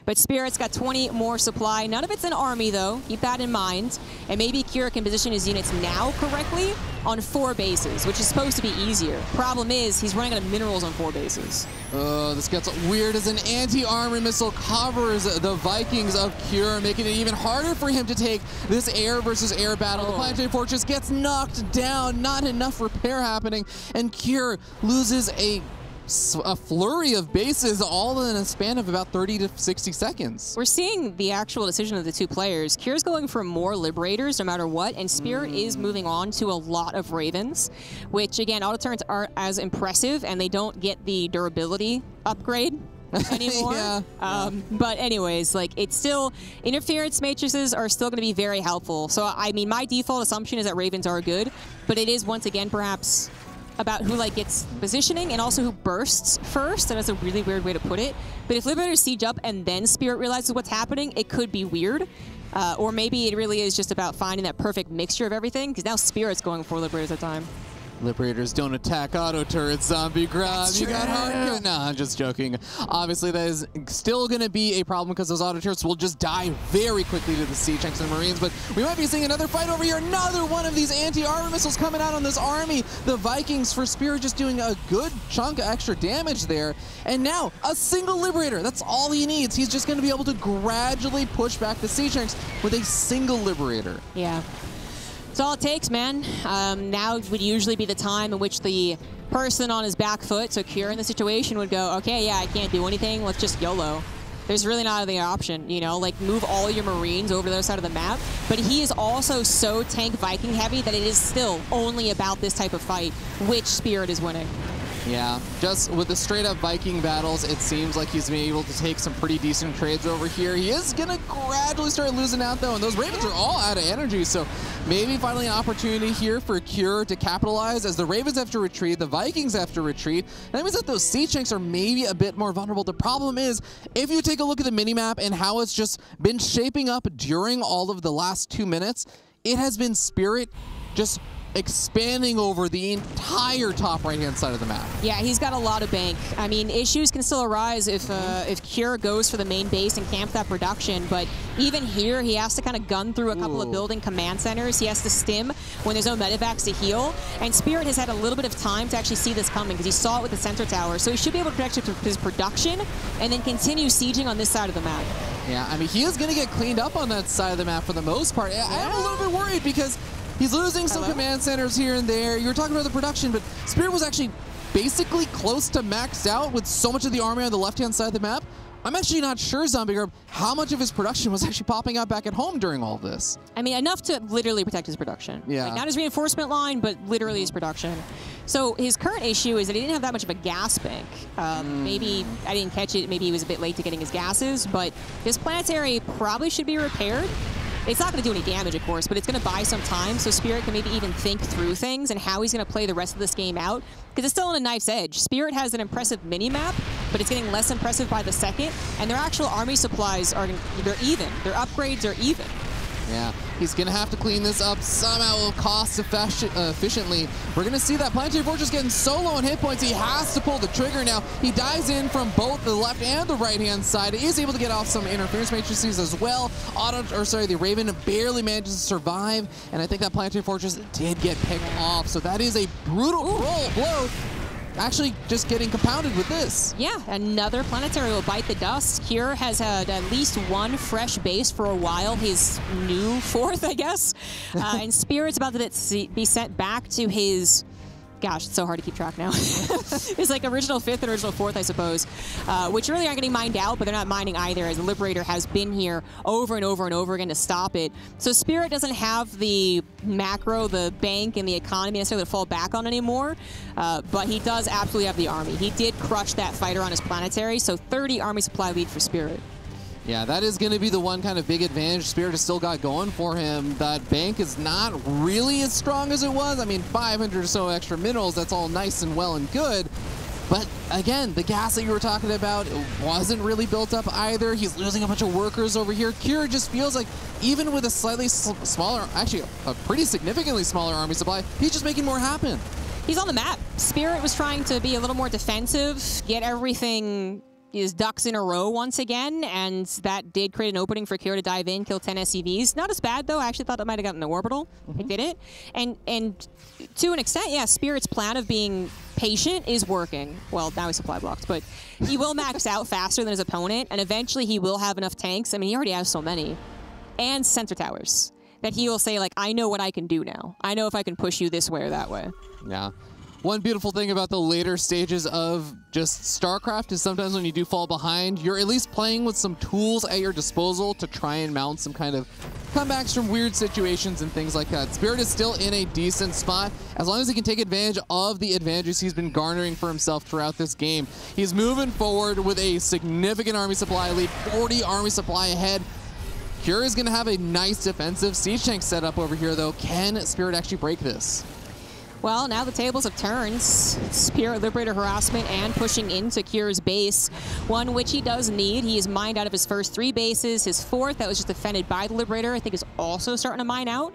But Spirit's got 20 more supply. None of it's an army, though. Keep that in mind. And maybe Cure can position his units now correctly on 4 bases, which is supposed to be easier. Problem is, he's running out of minerals on 4 bases. This gets weird as an anti-armor missile covers the Vikings of Cure, making it even harder for him to take this air versus air battle. The planetary fortress gets knocked down, not enough repair happening, and Cure loses a flurry of bases all in a span of about 30 to 60 seconds. We're seeing the actual decision of the 2 players. Cure's going for more Liberators no matter what, and Spirit is moving on to a lot of Ravens, which again, auto turrets aren't as impressive and they don't get the durability upgrade anymore. But anyways, like it's still, interference matrices are still going to be very helpful. So I mean, my default assumption is that Ravens are good, but it is once again perhaps about who like gets positioning and also who bursts first, and that's a really weird way to put it. But if Liberators siege up and then Spirit realizes what's happening, it could be weird. Or maybe it really is just about finding that perfect mixture of everything, because now Spirit's going for Liberators at the time. Liberators don't attack auto turrets, zombie grab. You got hard. Nah, I'm just joking. Obviously, that is still going to be a problem because those auto turrets will just die very quickly to the Siege Tanks and Marines. But we might be seeing another fight over here. Another one of these anti-armor missiles coming out on this army. The Vikings for Spirit just doing a good chunk of extra damage there. And now a single Liberator. That's all he needs. He's just going to be able to gradually push back the Siege Tanks with a single Liberator. Yeah. That's all it takes, man. Now would usually be the time in which the person on his back foot, so Cure in the situation, would go, okay, yeah, I can't do anything, let's just YOLO. There's really not the option, you know, like move all your Marines over to the other side of the map. But he is also so tank Viking heavy that it is still only about this type of fight, which Spirit is winning. Yeah, just with the straight-up Viking battles, it seems like he's been able to take some pretty decent trades over here. He is going to gradually start losing out, though, and those Ravens are all out of energy, so maybe finally an opportunity here for Cure to capitalize as the Ravens have to retreat, the Vikings have to retreat. That means that those Siege Tanks are maybe a bit more vulnerable. The problem is, if you take a look at the minimap and how it's just been shaping up during all of the last 2 minutes, it has been Spirit just expanding over the entire top right-hand side of the map. Yeah, he's got a lot of bank. I mean, issues can still arise if Cure goes for the main base and camp that production, but even here, he has to kind of gun through a couple of building command centers. He has to stim when there's no medevacs to heal, and Spirit has had a little bit of time to actually see this coming because he saw it with the center tower, so he should be able to protect his production and then continue sieging on this side of the map. Yeah, I mean, he is going to get cleaned up on that side of the map for the most part. I'm a little bit worried because he's losing some command centers here and there. You were talking about the production, but Spirit was actually basically close to maxed out with so much of the army on the left-hand side of the map. I'm actually not sure, Zombie Grub, how much of his production was actually popping out back at home during all this. I mean, enough to literally protect his production. Yeah. Like, not his reinforcement line, but literally his production. So his current issue is that he didn't have that much of a gas bank. Maybe I didn't catch it. Maybe he was a bit late to getting his gases, but this planetary probably should be repaired. It's not going to do any damage, of course, but it's going to buy some time so Spirit can maybe even think through things and how he's going to play the rest of this game out, because it's still on a knife's edge. Spirit has an impressive mini-map, but it's getting less impressive by the second, and their actual army supplies are they're even. Their upgrades are even. Yeah, he's going to have to clean this up somehow cost-efficiently. We're going to see that Planetary Fortress getting so low on hit points, he has to pull the trigger now. He dives in from both the left and the right-hand side. He is able to get off some interference matrices as well. The Raven barely manages to survive, and I think that Planetary Fortress did get picked off. So that is a brutal blow. Actually just getting compounded with this. Yeah, another planetary will bite the dust. Cure has had at least one fresh base for a while, his new fourth, I guess. And Spirit's about to be sent back to his... Gosh, it's so hard to keep track now. It's like original fifth and original fourth, I suppose, which really aren't getting mined out, but they're not mining either, as the Liberator has been here over and over and over again to stop it. So Spirit doesn't have the macro, the bank, and the economy necessarily to fall back on anymore, but he does absolutely have the army. He did crush that fighter on his planetary, so 30 army supply lead for Spirit. Yeah, that is going to be the one kind of big advantage Spirit has still got going for him. That bank is not really as strong as it was. I mean, 500 or so extra minerals, that's all nice and well and good. But again, the gas that you were talking about wasn't really built up either. He's losing a bunch of workers over here. Cure just feels like even with a slightly smaller, actually a pretty significantly smaller army supply, he's just making more happen. He's on the map. Spirit was trying to be a little more defensive, get everything... his ducks in a row once again, and that did create an opening for Cure to dive in, kill 10 SCVs. Not as bad, though. I actually thought it might have gotten the orbital. It didn't. And to an extent, yeah, Spirit's plan of being patient is working. Well, now he's supply blocked, but he will max out faster than his opponent, and eventually he will have enough tanks. I mean, he already has so many. And sensor towers. That he will say, like, I know what I can do now. I know if I can push you this way or that way. Yeah. One beautiful thing about the later stages of just StarCraft is sometimes when you do fall behind, you're at least playing with some tools at your disposal to try and mount some kind of comebacks from weird situations and things like that. Spirit is still in a decent spot as long as he can take advantage of the advantages he's been garnering for himself throughout this game. He's moving forward with a significant army supply lead, 40 army supply ahead. Cure is going to have a nice defensive siege tank setup over here, though. Can Spirit actually break this? Well, now the tables have turned. Spirit Liberator harassment and pushing into Cure's base, one which he does need. He is mined out of his first 3 bases. His 4th, that was just defended by the Liberator, I think is also starting to mine out.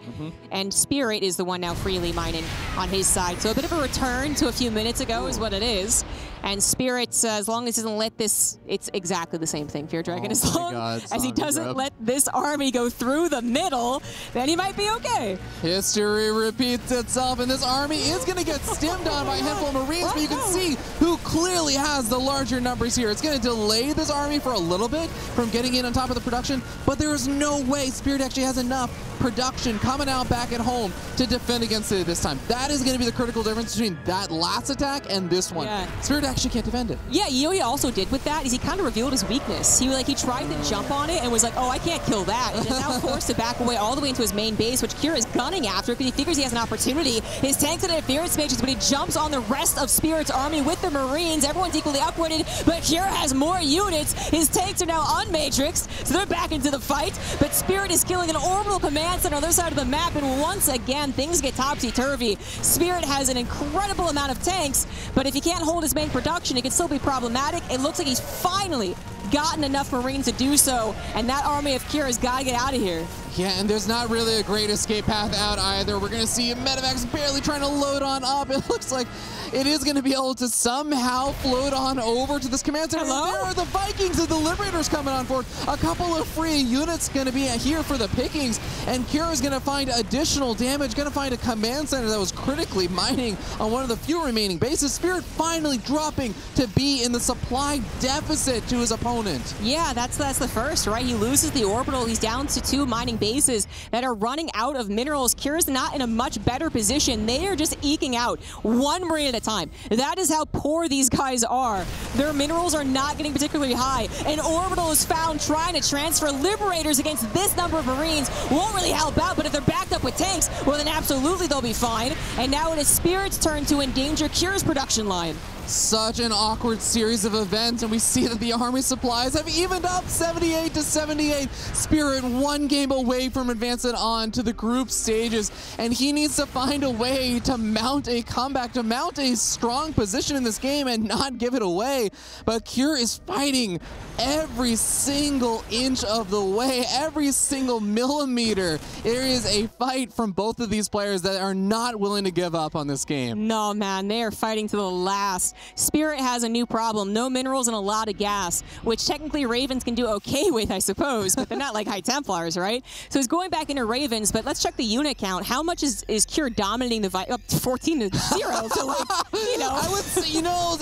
And Spirit is the one now freely mining on his side. So a bit of a return to a few minutes ago is what it is. And Spirit, as long as he doesn't let this, it's exactly the same thing, Fear Dragon. As long as he doesn't let this army go through the middle, then he might be okay. History repeats itself, and this army is going to get stemmed on by a handful of Marines, but you can see who clearly has the larger numbers here. It's going to delay this army for a little bit from getting in on top of the production, but there is no way Spirit actually has enough production coming out back at home to defend against it this time. That is going to be the critical difference between that last attack and this one. Yeah. Spirit actually can't defend it. Yeah, you know what he also did with that is he kind of revealed his weakness. He tried to jump on it and was like, oh, I can't kill that. And is now forced to back away all the way into his main base, which Cure is gunning after because he figures he has an opportunity. His tanks and interference mages, but he jumps on the rest of Spirit's army with the Marines. Everyone's equally upgraded, but Cure has more units. His tanks are now unmatrixed, so they're back into the fight. But Spirit is killing an orbital command center on the other side of the map, and once again, things get topsy-turvy. Spirit has an incredible amount of tanks, but if he can't hold his main production, it can still be problematic. It looks like he's finally gotten enough Marines to do so, and that army of Cure has got to get out of here. Yeah, and there's not really a great escape path out either. We're going to see Medevacs barely trying to load on up. It looks like it is going to be able to somehow float on over to this command center. Hello? There are the Vikings and the Liberators coming on board. A couple of free units going to be here for the pickings, and Cure is going to find additional damage, going to find a command center that was critically mining on one of the few remaining bases. Spirit finally dropping to be in the supply deficit to his opponent. Yeah, that's the first, right? He loses the orbital. He's down to 2 mining bases that are running out of minerals. Cure's not in a much better position. They are just eking out 1 Marine at at a time. That is how poor these guys are. Their minerals are not getting particularly high. And Orbital is found trying to transfer Liberators against this number of Marines. Won't really help out, but if they're backed up with tanks, well then absolutely they'll be fine. And now it is Spirit's turn to endanger Cure's production line. Such an awkward series of events, and we see that the army supplies have evened up 78 to 78. Spirit one game away from advancing on to the group stages, and he needs to find a way to mount a comeback, to mount a strong position in this game and not give it away. But Cure is fighting every single inch of the way, every single millimeter. There is a fight from both of these players that are not willing to give up on this game. No, man, they are fighting to the last. Spirit has a new problem. No minerals and a lot of gas, which technically Ravens can do okay with, I suppose, but they're not like High Templars, right? So he's going back into Ravens, but let's check the unit count. How much is Cure dominating the Up 14 to 0. So, like, you know. I would say, you know,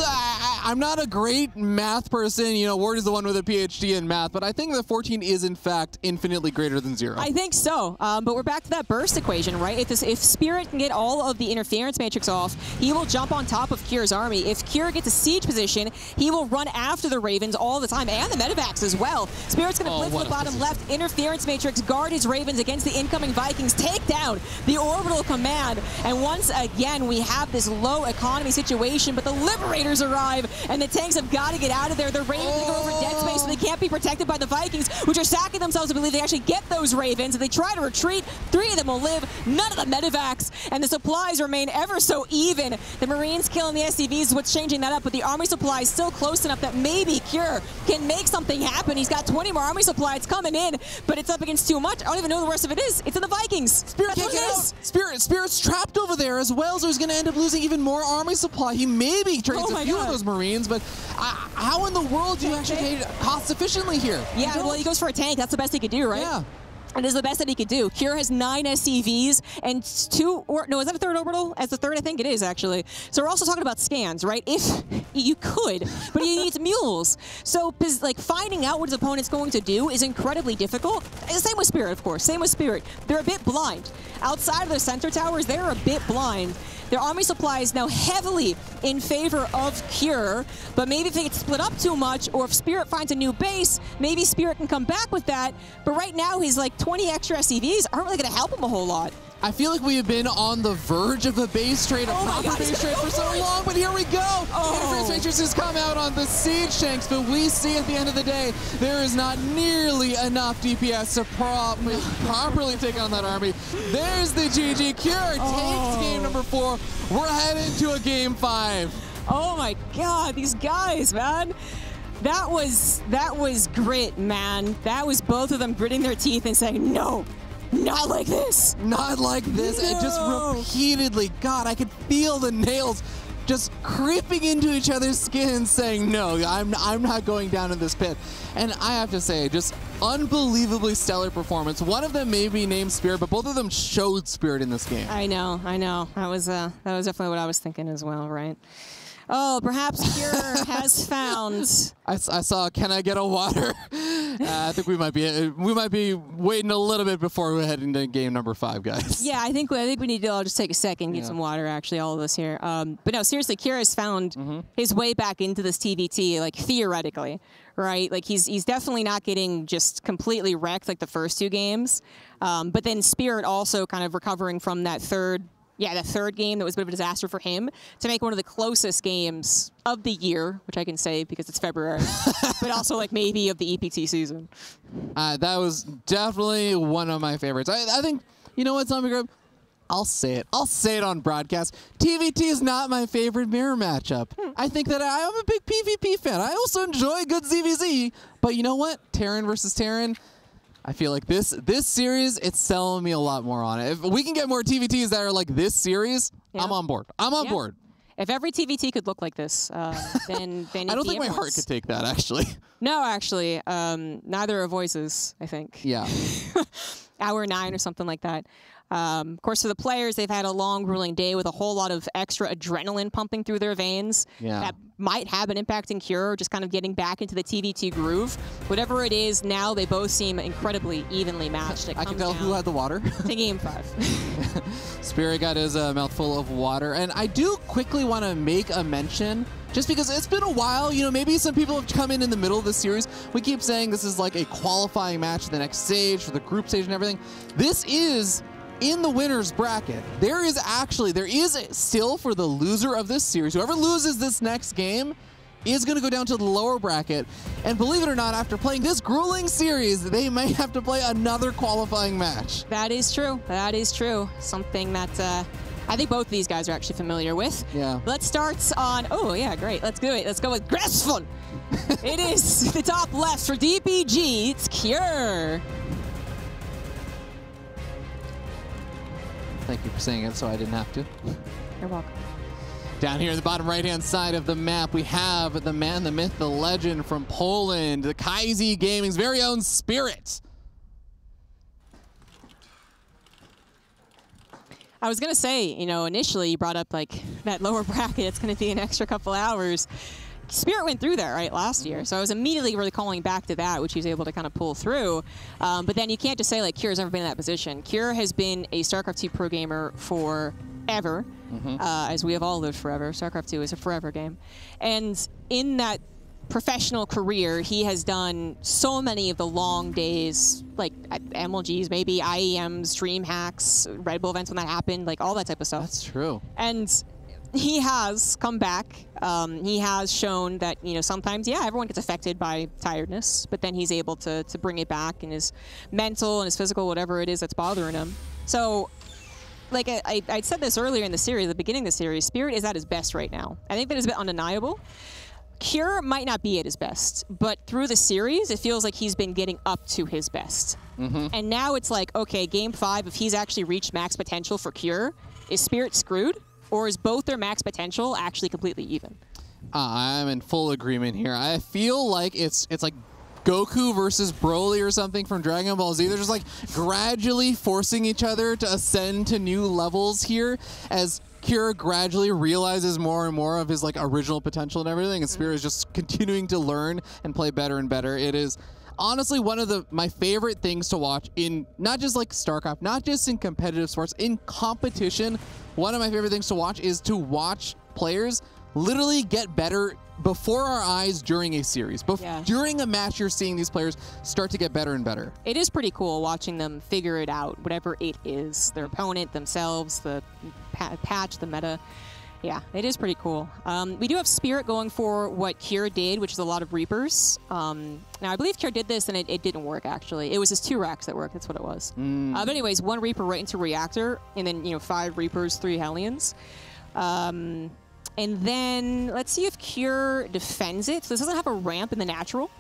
I'm not a great math person. You know, Ward is the one with a PhD in math, but I think that 14 is, in fact, infinitely greater than 0. I think so, but we're back to that burst equation, right? If Spirit can get all of the interference matrix off, he will jump on top of Cure's army. If Cure gets a siege position, he will run after the Ravens all the time, and the Medivacs as well. Spirit's going to blitz to the bottom left, interference matrix, guard his Ravens against the incoming Vikings, take down the orbital command, and once again, we have this low economy situation, but the Liberators arrive, and the tanks have got to get out of there. The Ravens are going to go over dead space, so they can't be protected by the Vikings, which are sacking themselves to believe they actually get those Ravens. If they try to retreat, 3 of them will live, none of the Medivacs, and the supplies remain ever so even. The Marines killing the SCVs is what's changing that up, but the army supply is still close enough that maybe Cure can make something happen. He's got 20 more army supplies coming in, but it's up against too much. I don't even know the rest of it is. It's in the Vikings. Spirit can't get out. Spirit's trapped over there as well, so he's going to end up losing even more army supply. He maybe trades a few of those Marines, but how in the world do you actually get cost efficiently here? Yeah, well, he goes for a tank. That's the best he could do, right? Yeah. It is the best that he could do. Cure has 9 SCVs and 2, or no, is that a third orbital? As the third, I think it is, actually. So we're also talking about scans, right? If you could, but he needs mules. So, like, finding out what his opponent's going to do is incredibly difficult. Same with Spirit, of course. Same with Spirit. They're a bit blind. Outside of their center towers, they're a bit blind. Their army supply is now heavily in favor of Cure, but maybe if they get split up too much, or if Spirit finds a new base, maybe Spirit can come back with that. But right now, his like 20 extra SCVs aren't really going to help him a whole lot. I feel like we have been on the verge of a base trade, a proper base trade for so long, but here we go! Interference Matrix has come out on the siege tanks, but we see at the end of the day, there is not nearly enough DPS to properly take on that army. There's the GG. Cure takes game number 4. We're heading to a game 5. Oh my god, these guys, man. That was grit, man. That was both of them gritting their teeth and saying, no. Not like this. Not like this. No. And just repeatedly, God, I could feel the nails just creeping into each other's skin saying, no, I'm not going down in this pit. And I have to say, just unbelievably stellar performance. One of them may be named Spirit, but both of them showed Spirit in this game. I know. That was definitely what I was thinking as well, right? Oh, perhaps Cure has found. I saw. Can I get a water? I think we might be waiting a little bit before we head into game number 5, guys. Yeah, I think we need to all just take a second, get some water. Actually, all of us here. But no, seriously, Cure has found his way back into this TVT, like theoretically, right? Like he's definitely not getting just completely wrecked like the first 2 games. But then Spirit also kind of recovering from that third game that was a bit of a disaster for him to make one of the closest games of the year, which I can say because it's February, but also like maybe of the EPT season. That was definitely one of my favorites. I think, you know what, Zombie Grub? I'll say it. I'll say it on broadcast. TVT is not my favorite mirror matchup. I think that I'm a big PvP fan. I also enjoy a good ZVZ, but you know what? Terran versus Terran. I feel like this series, it's selling me a lot more on it. If we can get more TVTs that are like this series, I'm on board. I'm on board. If every TVT could look like this, then I don't think my heart could take that, actually. No, actually. Neither are voices, I think. Yeah. Hour 9 or something like that. Of course, for the players, they've had a long, grueling day with a whole lot of extra adrenaline pumping through their veins. Yeah. That might have an impact in Cure, just kind of getting back into the TVT groove. Whatever it is, now they both seem incredibly evenly matched. I can tell who had the water. To Game 5. Spirit got his mouthful of water. And I do quickly want to make a mention, just because it's been a while, you know, maybe some people have come in the middle of the series. We keep saying this is like a qualifying match for the next stage, for the group stage and everything. This is in the winner's bracket. There is still, for the loser of this series, whoever loses this next game is going to go down to the lower bracket. And believe it or not, after playing this grueling series, they may have to play another qualifying match. That is true. That is true. Something that I think both of these guys are actually familiar with. Yeah. Let's start on, oh yeah, great. Let's do it. Let's go with Gressfun. It is the top left for DPG. It's Cure. Thank you for saying it so I didn't have to. You're welcome. Down here in the bottom right-hand side of the map, we have the man, the myth, the legend from Poland, the Kaizi Gaming's very own Spirit. I was going to say, you know, initially you brought up like that lower bracket, it's going to be an extra couple hours. Spirit went through that, right, last year. So I was immediately really calling back to that, which he was able to kind of pull through. But then you can't just say, like, Cure's never been in that position. Cure has been a StarCraft 2 pro gamer forever, as we have all lived forever. StarCraft 2 is a forever game. And in that professional career, he has done so many of the long days, like at MLGs, maybe IEMs, Dream Hacks, Red Bull events when that happened, like all that type of stuff. That's true. And he has come back. He has shown that, you know, sometimes, yeah, everyone gets affected by tiredness, but then he's able to bring it back in his mental and his physical, whatever it is that's bothering him. So, like I said this earlier in the series, the beginning of the series, Spirit is at his best right now. I think that is a bit undeniable. Cure might not be at his best, but through the series, it feels like he's been getting up to his best. And now it's like, okay, Game 5, if he's actually reached max potential for Cure, is Spirit screwed? Or is both their max potential actually completely even? I'm in full agreement here. I feel like it's like Goku versus Broly or something from Dragon Ball Z. They're just like gradually forcing each other to ascend to new levels here as Cure gradually realizes more and more of his like original potential and everything, and Spirit is just continuing to learn and play better and better. It is honestly one of my favorite things to watch in not just like StarCraft, not just in competitive sports, in competition. One of my favorite things to watch is to watch players literally get better before our eyes during a series. During a match, you're seeing these players start to get better and better. It is pretty cool watching them figure it out, whatever it is. Their opponent, themselves, the patch, the meta. Yeah, it is pretty cool. We do have Spirit going for what Cure did, which is a lot of Reapers. Now, I believe Cure did this, and it didn't work, actually. It was his 2 racks that worked. That's what it was. But anyways, 1 Reaper right into Reactor, and then, you know, 5 Reapers, 3 Hellions. And then let's see if Cure defends it. So this doesn't have a ramp in the natural,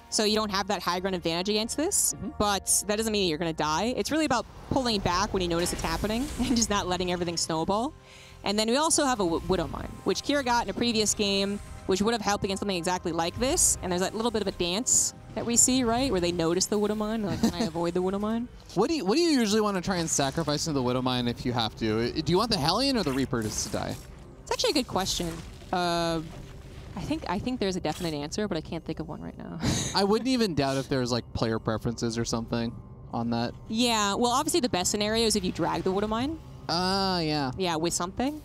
so you don't have that high ground advantage against this. But that doesn't mean you're going to die. It's really about pulling back when you notice it's happening and just not letting everything snowball. And then we also have a Widow Mine, which Cure got in a previous game, which would have helped against something exactly like this. And there's that little bit of a dance that we see, right, where they notice the Widow Mine. Like, can I avoid the Widow Mine? What do you usually want to try and sacrifice into the Widow Mine if you have to? Do you want the Hellion or the Reaper to die? It's actually a good question. I think there's a definite answer, but I can't think of one right now. I wouldn't even doubt if there's like player preferences or something on that. Yeah, well, obviously the best scenario is if you drag the Widow Mine. Yeah. Yeah, with something.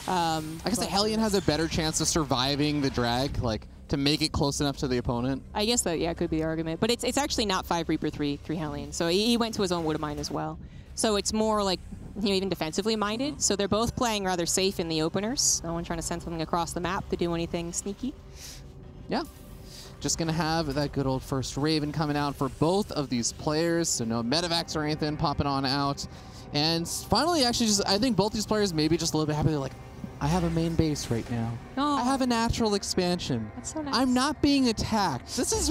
I guess the Hellion has a better chance of surviving the drag, like to make it close enough to the opponent. I guess that, yeah, could be the argument. But it's actually not 5 Reaper, 3 Hellion. So he went to his own Widow Mine as well. So it's more like, you know, even defensively minded. So they're both playing rather safe in the openers. No one trying to send something across the map to do anything sneaky. Yeah. Just going to have that good old first Raven coming out for both of these players. So no Medivacs or anything popping on out. And finally, actually, just I think both these players maybe just a little bit happy. They're like, I have a main base right now. Oh. I have a natural expansion. That's so nice. I'm not being attacked. This is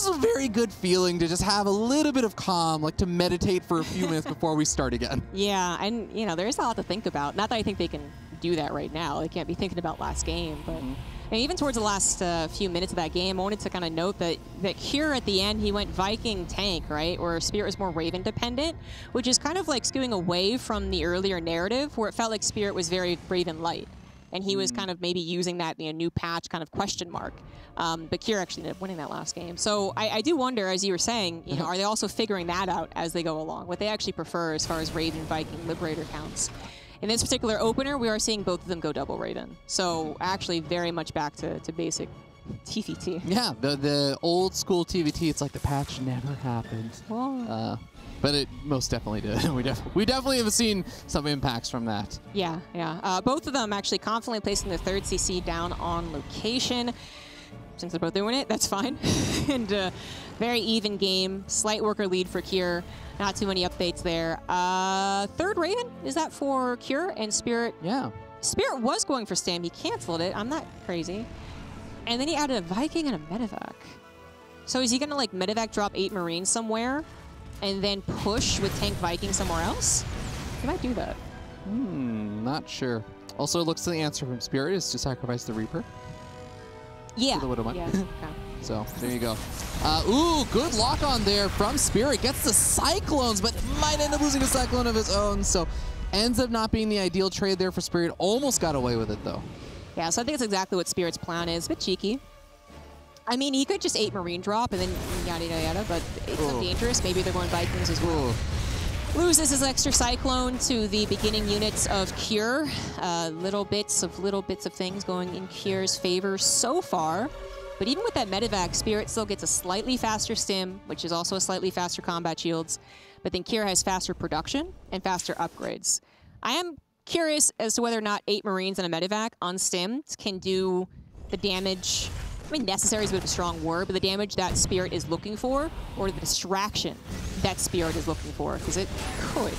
a very good feeling to just have a little bit of calm, like to meditate for a few minutes before we start again. Yeah, and you know, there is a lot to think about. Not that I think they can do that right now. They can't be thinking about last game. But and even towards the last few minutes of that game, I wanted to kind of note that Cure at the end, he went Viking tank, right? Where Spirit was more Raven dependent, which is kind of like skewing away from the earlier narrative where it felt like Spirit was very Raven light. And he was kind of maybe using that new patch kind of question mark. But Cure actually ended up winning that last game. So I do wonder, as you were saying, are they also figuring that out as they go along? What they actually prefer as far as Raven, Viking, Liberator counts. In this particular opener, we are seeing both of them go double Raven. So actually very much back to basic TVT. Yeah, the old school TVT, it's like the patch never happened. Well, but it most definitely did. We definitely have seen some impacts from that. Yeah, yeah. Both of them actually confidently placing the third CC down on location. Since they're both doing it, that's fine. And very even game. Slight worker lead for Cure. Not too many updates there. Third Raven, is that for Cure? And Spirit? Yeah. Spirit was going for Stam. He canceled it. I'm not crazy. And then he added a Viking and a Medevac. So is he going to like Medevac drop 8 Marines somewhere and then push with tank Viking somewhere else? He might do that. Not sure. Also, it looks like the answer from Spirit is to sacrifice the Reaper. Yeah. The Widowmine. Yeah. Okay. So, there you go. Ooh, good lock on there from Spirit. Gets the Cyclones, but might end up losing a Cyclone of his own. So, ends up not being the ideal trade there for Spirit. Almost got away with it, though. Yeah, so I think it's exactly what Spirit's plan is. A bit cheeky. I mean, he could just 8 Marine drop and then yada yada yada, but it's so dangerous. Maybe they're going Vikings as well. Loses his extra Cyclone to the beginning units of Cure. Little bits of things going in Cure's favor so far. But even with that Medevac, Spirit still gets a slightly faster stim, which is also a slightly faster combat shields. But then Cure has faster production and faster upgrades. I am curious as to whether or not 8 Marines and a Medevac on stims can do the damage. I mean, necessary is a bit of a strong word, but the damage that Spirit is looking for, or the distraction that Spirit is looking for, because it could.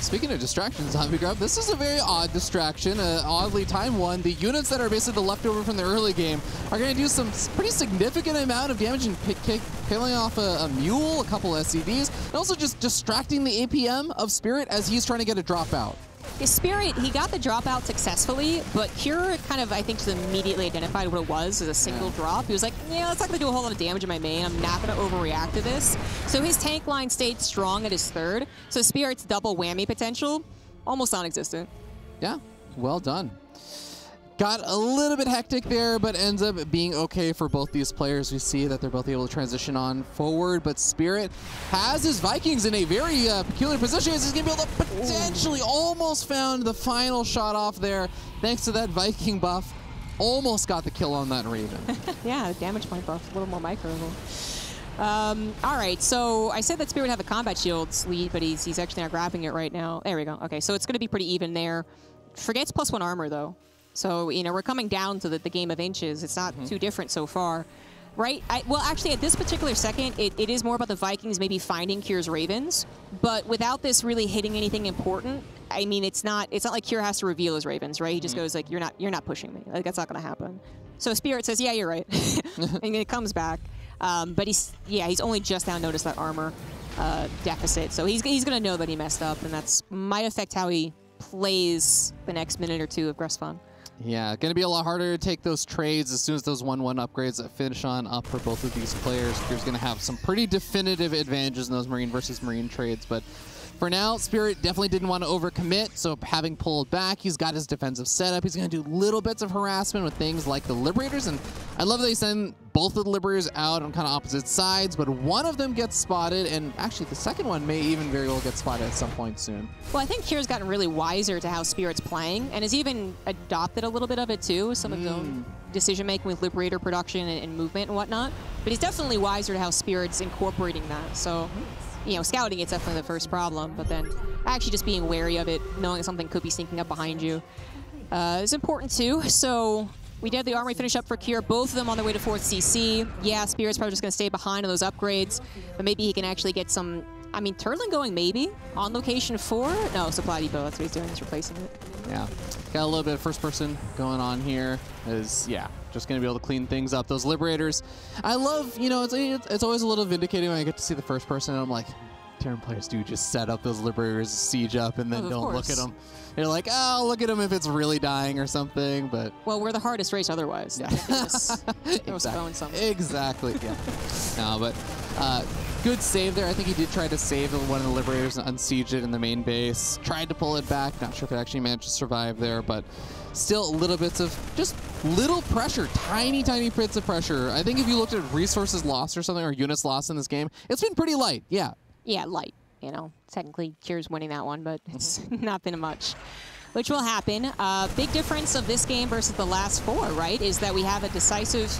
Speaking of distractions, Zombie Grub, this is a very odd distraction, oddly timed one. The units that are basically the leftover from the early game are going to do some pretty significant amount of damage and killing off a Mule, a couple SCVs, and also just distracting the APM of Spirit as he's trying to get a dropout. Spirit, he got the dropout successfully, but Cure kind of, I think, just immediately identified what it was as a single drop. He was like, yeah, that's not going to do a whole lot of damage in my main. I'm not going to overreact to this. So his tank line stayed strong at his third. So Spirit's double whammy potential, almost non-existent. Yeah, well done. Got a little bit hectic there, but ends up being okay for both these players. We see that they're both able to transition on forward, but Spirit has his Vikings in a very peculiar position. He's going to be able to potentially almost found the final shot off there. Thanks to that Viking buff, almost got the kill on that Raven. Yeah, damage point buff, a little more micro. All right, so I said that Spirit would have a combat shields lead, but he's actually not grabbing it right now. There we go. Okay, so it's going to be pretty even there. Forgets +1 armor, though. So, you know, we're coming down to the game of inches. It's not too different so far, right? Well, actually, at this particular second, it is more about the Vikings maybe finding Cure's Ravens. But without this really hitting anything important, I mean, it's not like Cure has to reveal his Ravens, right? He just goes like, you're not pushing me. Like, that's not going to happen. So Spirit says, yeah, you're right. And it comes back. But he's only just now noticed that armor deficit. So he's going to know that he messed up, and that's might affect how he plays the next minute or two of Gressfon. Yeah, going to be a lot harder to take those trades as soon as those 1-1 upgrades that finish on up for both of these players. Cure's going to have some pretty definitive advantages in those Marine versus Marine trades, but for now, Spirit definitely didn't want to overcommit, so having pulled back, he's got his defensive setup. He's going to do little bits of harassment with things like the Liberators, and I love that they send both of the Liberators out on kind of opposite sides, but one of them gets spotted, and actually the second one may even very well get spotted at some point soon. Well, I think Cure's gotten really wiser to how Spirit's playing, and has even adopted a little bit of it too, some of his own decision-making with Liberator production and movement and whatnot, but he's definitely wiser to how Spirit's incorporating that, so... You know, scouting it's definitely the first problem, but then actually just being wary of it, knowing that something could be sneaking up behind you is important too. So we did the armory finish up for Cure, both of them on their way to 4th CC. Yeah, Spirit's probably just going to stay behind on those upgrades, but maybe he can actually get some, I mean, Turtlin going maybe on location 4? No, Supply Depot, that's what he's doing, he's replacing it. Yeah, got a little bit of first person going on here. Yeah, just going to be able to clean things up. Those Liberators, I love, you know, it's always a little vindicating when I get to see the first person and I'm like, Terran players do just set up those Liberators, siege up, and then don't look at them. They're like, oh, look at them if it's really dying or something, but... Well, we're the hardest race otherwise. Yeah. Exactly. Yeah. No, but good save there. I think he did try to save one of the Liberators and unsiege it in the main base. Tried to pull it back. Not sure if it actually managed to survive there, but still little bits of just little pressure, tiny bits of pressure. I think if you looked at resources lost or something, or units lost in this game, it's been pretty light, yeah. Yeah, light. You know, technically Kier's winning that one, but it's not been much. Which will happen. Big difference of this game versus the last 4, right, is that we have a decisive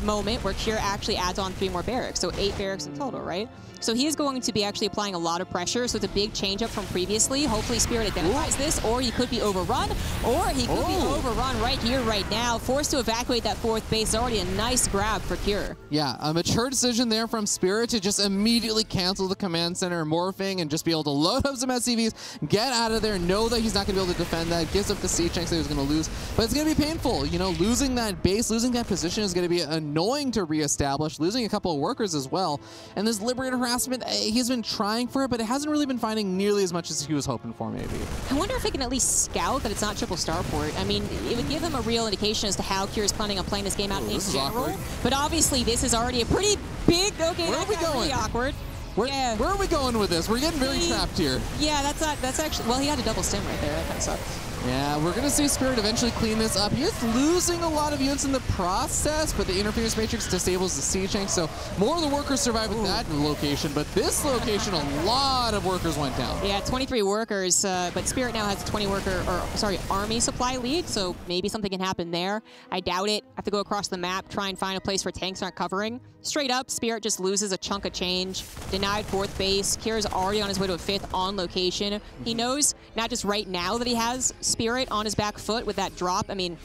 moment where Kier actually adds on 3 more barracks, so 8 barracks in total, right? So he is going to be actually applying a lot of pressure, so it's a big change up from previously. Hopefully Spirit identifies this, or he could be overrun, or he could be overrun right here, right now, forced to evacuate that 4th base. Already a nice grab for Kier. Yeah, a mature decision there from Spirit to just immediately cancel the command center morphing and just be able to load up some SCVs, get out of there, know that he's not going to be able to defend that, gives up the siege tanks that he was going to lose. But it's going to be painful. You know, losing that base, losing that position is going to be annoying to reestablish, losing a couple of workers as well. And this Liberator harassment, he's been trying for it, but it hasn't really been finding nearly as much as he was hoping for, maybe. I wonder if he can at least scout that it's not triple starport. I mean, it would give him a real indication as to how Kier is planning on playing this game out in general. But obviously, this is already a pretty big, okay, where are we going? Really awkward. Where are we going with this? We're getting very trapped here. Yeah, that's actually, well, he had a double stim right there. That kind of sucked. Yeah, we're going to see Spirit eventually clean this up. He is losing a lot of units in the process, but the interference matrix disables the siege tank, so more of the workers survive at that location, but this location, a lot of workers went down. Yeah, 23 workers, but Spirit now has a 20 worker, or sorry, army supply lead, so maybe something can happen there. I doubt it. Have to go across the map, try and find a place where tanks aren't covering. Straight up, Spirit just loses a chunk of change. Denied 4th base. Kier's already on his way to a 5th on location. He knows, not just right now that he has Spirit on his back foot with that drop. I mean,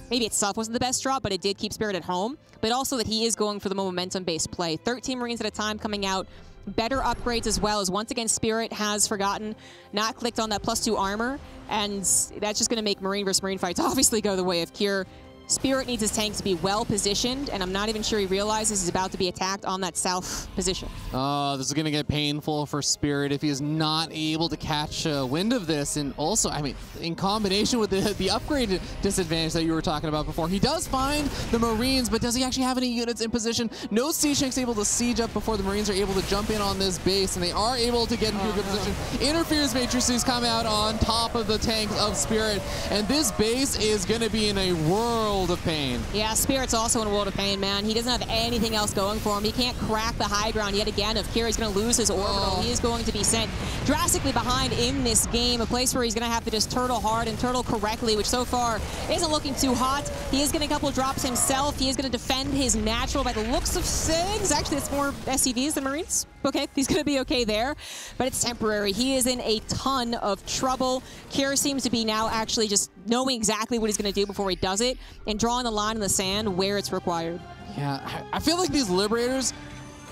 maybe itself wasn't the best drop, but it did keep Spirit at home. But also that he is going for the momentum-based play. 13 Marines at a time coming out. Better upgrades as well, as once again Spirit has forgotten, not clicked on that +2 armor, and that's just going to make Marine versus Marine fights obviously go the way of Kier. Spirit needs his tanks to be well positioned, and I'm not even sure he realizes he's about to be attacked on that south position. Oh, this is going to get painful for Spirit if he is not able to catch wind of this. And also, I mean, in combination with the upgrade disadvantage that you were talking about before, he does find the Marines, but does he actually have any units in position? No siege tanks able to siege up before the Marines are able to jump in on this base, and they are able to get into a good position. Interference matrices come out on top of the tanks of Spirit, and this base is going to be in a world of pain. Yeah, Spirit's also in a world of pain, man. He doesn't have anything else going for him. He can't crack the high ground yet again. If Kier's going to lose his orbital, he is going to be sent drastically behind in this game, a place where he's going to have to just turtle hard and turtle correctly, which so far isn't looking too hot. He is getting a couple drops himself. He is going to defend his natural by the looks of things. Actually, it's more SCVs than Marines. Okay, he's going to be okay there, but it's temporary. He is in a ton of trouble. Kier seems to be now actually just knowing exactly what he's going to do before he does it and drawing the line in the sand where it's required. Yeah, I feel like these Liberators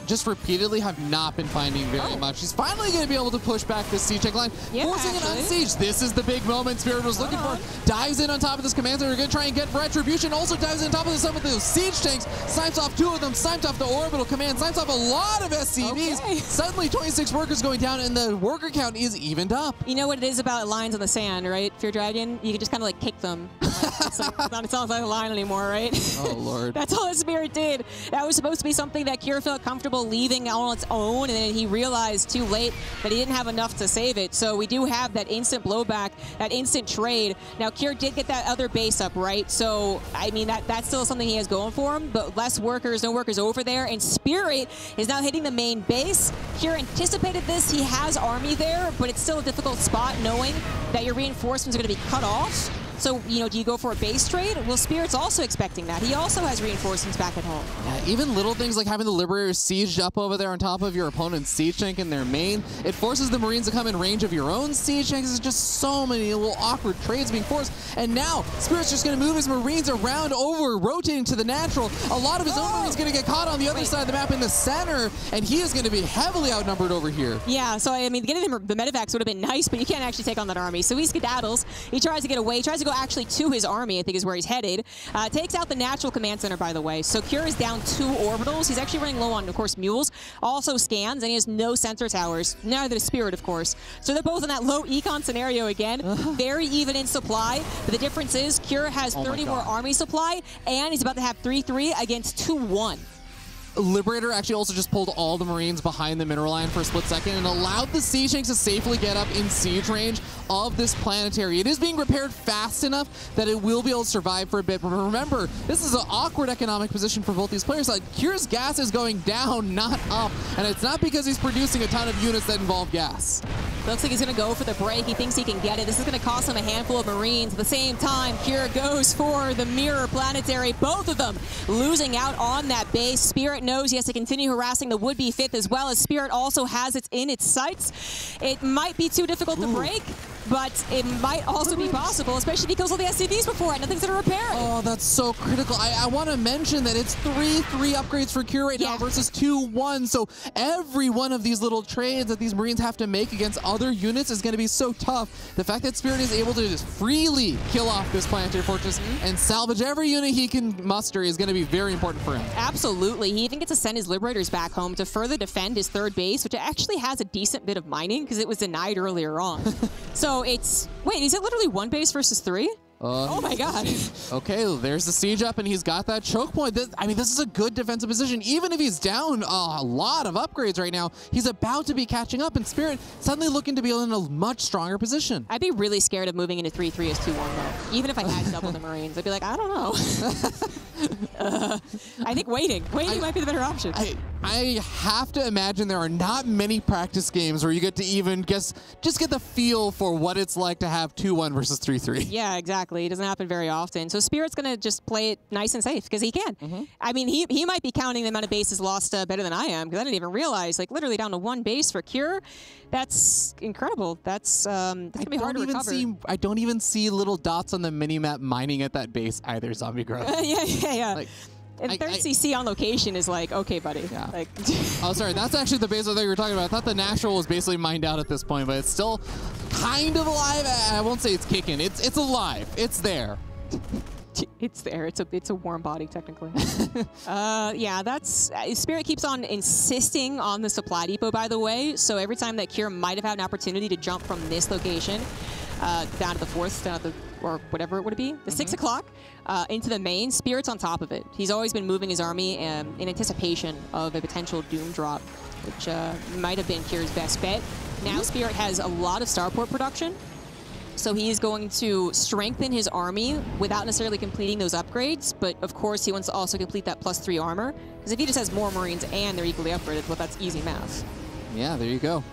just repeatedly have not been finding very much. He's finally going to be able to push back this siege tank line, forcing an unsiege. This is the big moment Spirit was looking for. Dives in on top of this command center. We're going to try and get retribution. Also dives in on top of some of those siege tanks. Snipes off 2 of them. Snipes off the orbital command. Snipes off a lot of SCVs. Okay. Suddenly 26 workers going down, and the worker count is evened up. You know what it is about lines on the sand, right? Fear Dragon, you can just kind of like kick them. It's not like a line anymore, right? Oh, Lord. That's all the Spirit did. That was supposed to be something that Kier felt comfortable leaving on its own, and then he realized too late that he didn't have enough to save it. So we do have that instant blowback, that instant trade. Now, Kier did get that other base up, right? So, I mean, that's still something he has going for him, but less workers, no workers over there, and Spirit is now hitting the main base. Kier anticipated this. He has army there, but it's still a difficult spot knowing that your reinforcements are going to be cut off. So, you know, do you go for a base trade? Well, Spirit's also expecting that. He also has reinforcements back at home. Yeah, even little things like having the Liberators sieged up over there on top of your opponent's siege tank in their main, it forces the Marines to come in range of your own siege tanks. There's just so many little awkward trades being forced. And now, Spirit's just going to move his Marines around over, rotating to the natural. A lot of his own Marines going to get caught on the other side of the map in the center, and he is going to be heavily outnumbered over here. Yeah, so, I mean, getting the medevacs would have been nice, but you can't actually take on that army. So he skedaddles. He tries to get away, tries to to go actually to his army, I think is where he's headed. Takes out the natural command center, by the way. So Cure is down 2 orbitals. He's actually running low on, of course, mules. Also scans, and he has no sensor towers. Neither does Spirit, of course. So they're both in that low econ scenario again. Very even in supply. But the difference is Cure has 30 more army supply, and he's about to have 3-3 against 2-1. Liberator actually also just pulled all the Marines behind the mineral line for a split second and allowed the siege tanks to safely get up in siege range of this planetary. It is being repaired fast enough that it will be able to survive for a bit. But remember, this is an awkward economic position for both these players. Like, Cure's gas is going down, not up. And it's not because he's producing a ton of units that involve gas. Looks like he's going to go for the break. He thinks he can get it. This is going to cost him a handful of Marines. At the same time, Cure goes for the mirror planetary. Both of them losing out on that base. Spirit knows he has to continue harassing the would-be 5th as well, as Spirit also has it in its sights. It might be too difficult to break, but it might also be possible, especially if he kills all the SCVs before it. Nothing's going to repair it. Oh, that's so critical. I want to mention that it's 3-3 upgrades for Cure right now versus 2-1. So every one of these little trades that these Marines have to make against other units is going to be so tough. The fact that Spirit is able to just freely kill off this planetary fortress and salvage every unit he can muster is going to be very important for him. Absolutely. He even gets to send his Liberators back home to further defend his 3rd base, which actually has a decent bit of mining because it was denied earlier on. So it's... Wait, is it literally 1 base versus 3? Oh my god. Okay, there's the siege up, and he's got that choke point. This is a good defensive position. Even if he's down a lot of upgrades right now, he's about to be catching up, and Spirit suddenly looking to be in a much stronger position. I'd be really scared of moving into 3-3 as 2-1, though. Even if I had double the Marines, I'd be like, I don't know. I think waiting might be the better option. I have to imagine there are not many practice games where you get to even just get the feel for what it's like to have 2-1 versus 3-3. Yeah, exactly. It doesn't happen very often. So Spirit's going to just play it nice and safe because he can. I mean, he might be counting the amount of bases lost better than I am because I didn't even realize, like, literally down to 1 base for Cure. That's incredible. That's going to be hard to recover. I don't even see little dots on the minimap mining at that base either, Zombie Grove. Yeah. Like, and 3rd CC on location is like, okay, buddy. Yeah. Like, oh, sorry. That's actually the base I thought you were talking about. I thought the Nashville was basically mined out at this point, but it's still kind of alive. I won't say it's kicking. It's alive. It's there. It's there. It's a warm body, technically. Yeah, that's... Spirit keeps on insisting on the supply depot, by the way. So every time that Cure might have had an opportunity to jump from this location down to the 4th, down to the... or whatever it would be, the 6 o'clock, into the main, Spirit's on top of it. He's always been moving his army in anticipation of a potential Doom drop, which might have been Cure's best bet. Now Spirit has a lot of starport production, so he's going to strengthen his army without necessarily completing those upgrades, but of course he wants to also complete that +3 armor, because if he just has more Marines and they're equally upgraded, well, that's easy math. Yeah, there you go.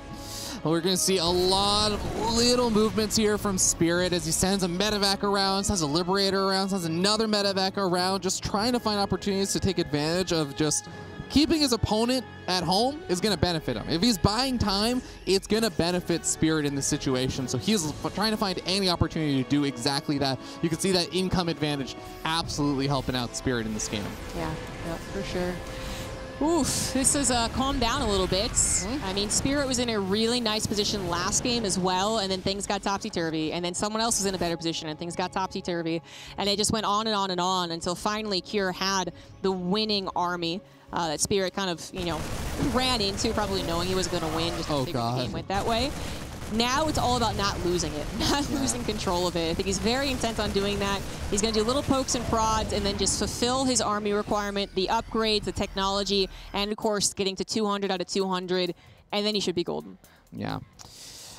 Well, we're going to see a lot of little movements here from Spirit as he sends a medevac around, sends a Liberator around, sends another medevac around, just trying to find opportunities to take advantage of just keeping his opponent at home is going to benefit him. If he's buying time, it's going to benefit Spirit in this situation. So he's trying to find any opportunity to do exactly that. You can see that income advantage absolutely helping out Spirit in this game. Yeah, for sure. Oof, this has calmed down a little bit. I mean, Spirit was in a really nice position last game as well, and then things got topsy-turvy, and then someone else was in a better position, and things got topsy-turvy, and it just went on and on and on until finally Cure had the winning army that Spirit kind of, you know, ran into, probably knowing he was going to win, just to figure the game went that way. Now it's all about not losing it, not losing control of it. I think he's very intent on doing that. He's going to do little pokes and prods and then just fulfill his army requirement, the upgrades, the technology, and of course getting to 200 out of 200, and then he should be golden. Yeah.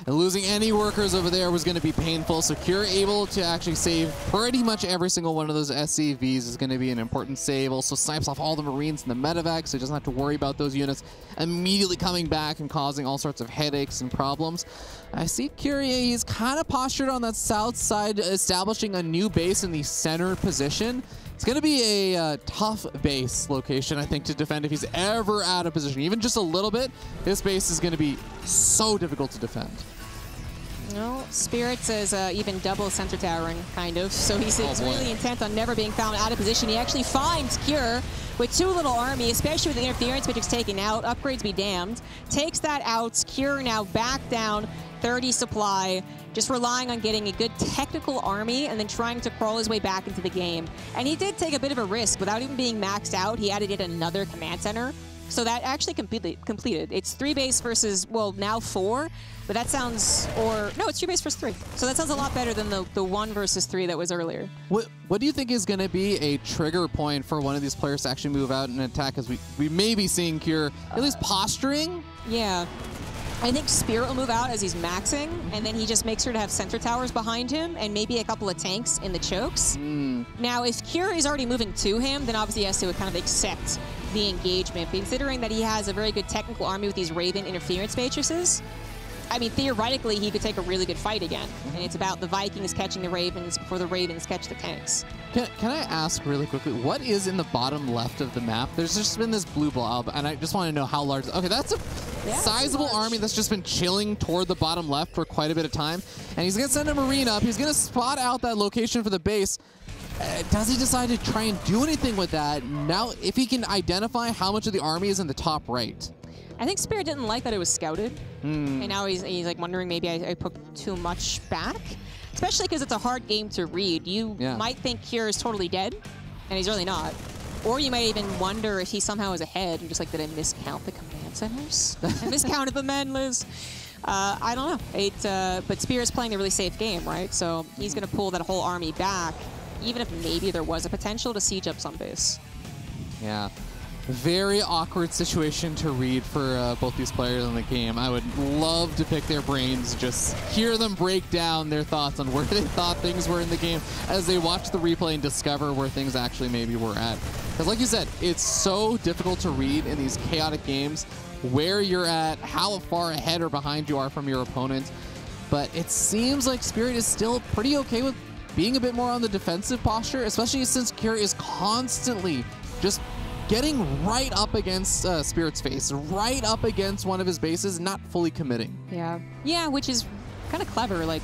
And losing any workers over there was going to be painful, so Cure able to actually save pretty much every single one of those SCVs is going to be an important save. Also snipes off all the Marines in the medevac, so he doesn't have to worry about those units immediately coming back and causing all sorts of headaches and problems. I see Cure, he's kind of postured on that south side, establishing a new base in the center position. It's going to be a tough base location, I think, to defend if he's ever out of position. Even just a little bit, this base is going to be so difficult to defend. No, Spirit says even double center towering, kind of. So he's really intent on never being found out of position. He actually finds Cure with too little army, especially with the interference matrix taken out. Upgrades be damned. Takes that out. Cure now back down. 30 supply, just relying on getting a good technical army and then trying to crawl his way back into the game. And he did take a bit of a risk. Without even being maxed out, he added in another command center. So that actually completed. It's 3 base versus, well, now 4. But that sounds, or no, it's 3 base versus 3. So that sounds a lot better than the 1 versus 3 that was earlier. What do you think is going to be a trigger point for one of these players to actually move out and attack? As we may be seeing Cure at least posturing. Yeah. I think Spirit will move out as he's maxing, and then he just makes sure to have center towers behind him and maybe a couple of tanks in the chokes. Now, if Cure is already moving to him, then obviously SC would kind of accept the engagement, considering that he has a very good technical army with these Raven interference matrices. I mean, theoretically, he could take a really good fight again, and it's about the Vikings catching the Ravens before the Ravens catch the tanks. Can I ask really quickly, what is in the bottom left of the map? There's just been this blue blob, and I just want to know how large. Okay, that's a sizable army that's just been chilling toward the bottom left for quite a bit of time, and he's going to send a Marine up. He's going to spot out that location for the base. Does he decide to try and do anything with that? Now, if he can identify how much of the army is in the top right. I think Spirit didn't like that it was scouted, and now he's like wondering maybe I put too much back, especially because it's a hard game to read. You might think Cure is totally dead, and he's really not. Or you might even wonder if he somehow is ahead and just like, did I miscount the command centers? I miscounted the men, Liz. I don't know. But Spirit's playing a really safe game, right? So he's going to pull that whole army back, even if maybe there was a potential to siege up some base. Yeah. Very awkward situation to read for both these players in the game. I would love to pick their brains, just hear them break down their thoughts on where they thought things were in the game as they watch the replay and discover where things actually maybe were at. Because like you said, it's so difficult to read in these chaotic games where you're at, how far ahead or behind you are from your opponent. But it seems like Spirit is still pretty okay with being a bit more on the defensive posture, especially since Cure is constantly just getting right up against Spirit's face, right up against one of his bases, not fully committing. Yeah, which is kind of clever. Like,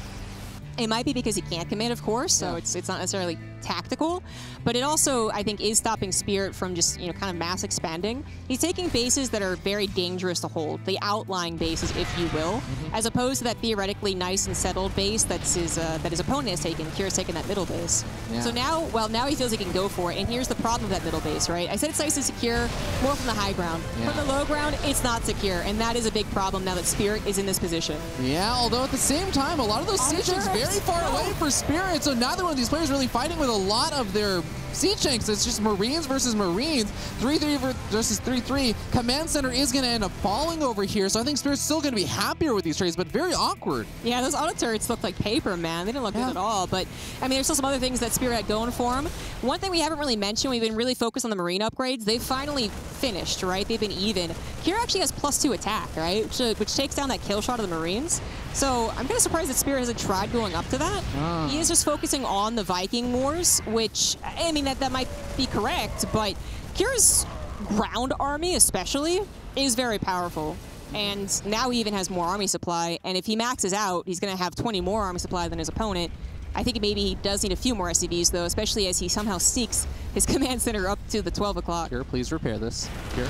it might be because he can't commit, of course, so it's not necessarily tactical, but it also, I think, is stopping Spirit from just, kind of mass expanding. He's taking bases that are very dangerous to hold, the outlying bases, if you will, as opposed to that theoretically nice and settled base that his opponent has taken. Cure's taken that middle base. So now he feels he can go for it, and here's the problem with that middle base, right? I said it's nice and secure, more from the high ground. From the low ground, it's not secure, and that is a big problem now that Spirit is in this position. Yeah, although at the same time, a lot of those siege tanks very far away for Spirit, so neither one of these players really fighting with a lot of their siege tanks. It's just Marines versus Marines. 3-3 versus 3-3. Command Center is going to end up falling over here, so I think Spirit's still going to be happier with these trades, but very awkward. Yeah, those auto turrets looked like paper, man. They didn't look good at all, but I mean, there's still some other things that Spirit had going for him. One thing we haven't really mentioned, we've been really focused on the Marine upgrades. They've finally finished, right? They've been even. Cure actually has +2 attack, right? Which takes down that kill shot of the Marines. So I'm kind of surprised that Spirit hasn't tried going up to that. He is just focusing on the Viking wars, which, I mean, that might be correct, but Cure's ground army especially is very powerful. And now he even has more army supply, and if he maxes out, he's going to have 20 more army supply than his opponent. I think maybe he does need a few more SCVs, though, especially as he somehow sneaks his command center up to the 12 o'clock. Cure, please repair this. Cure.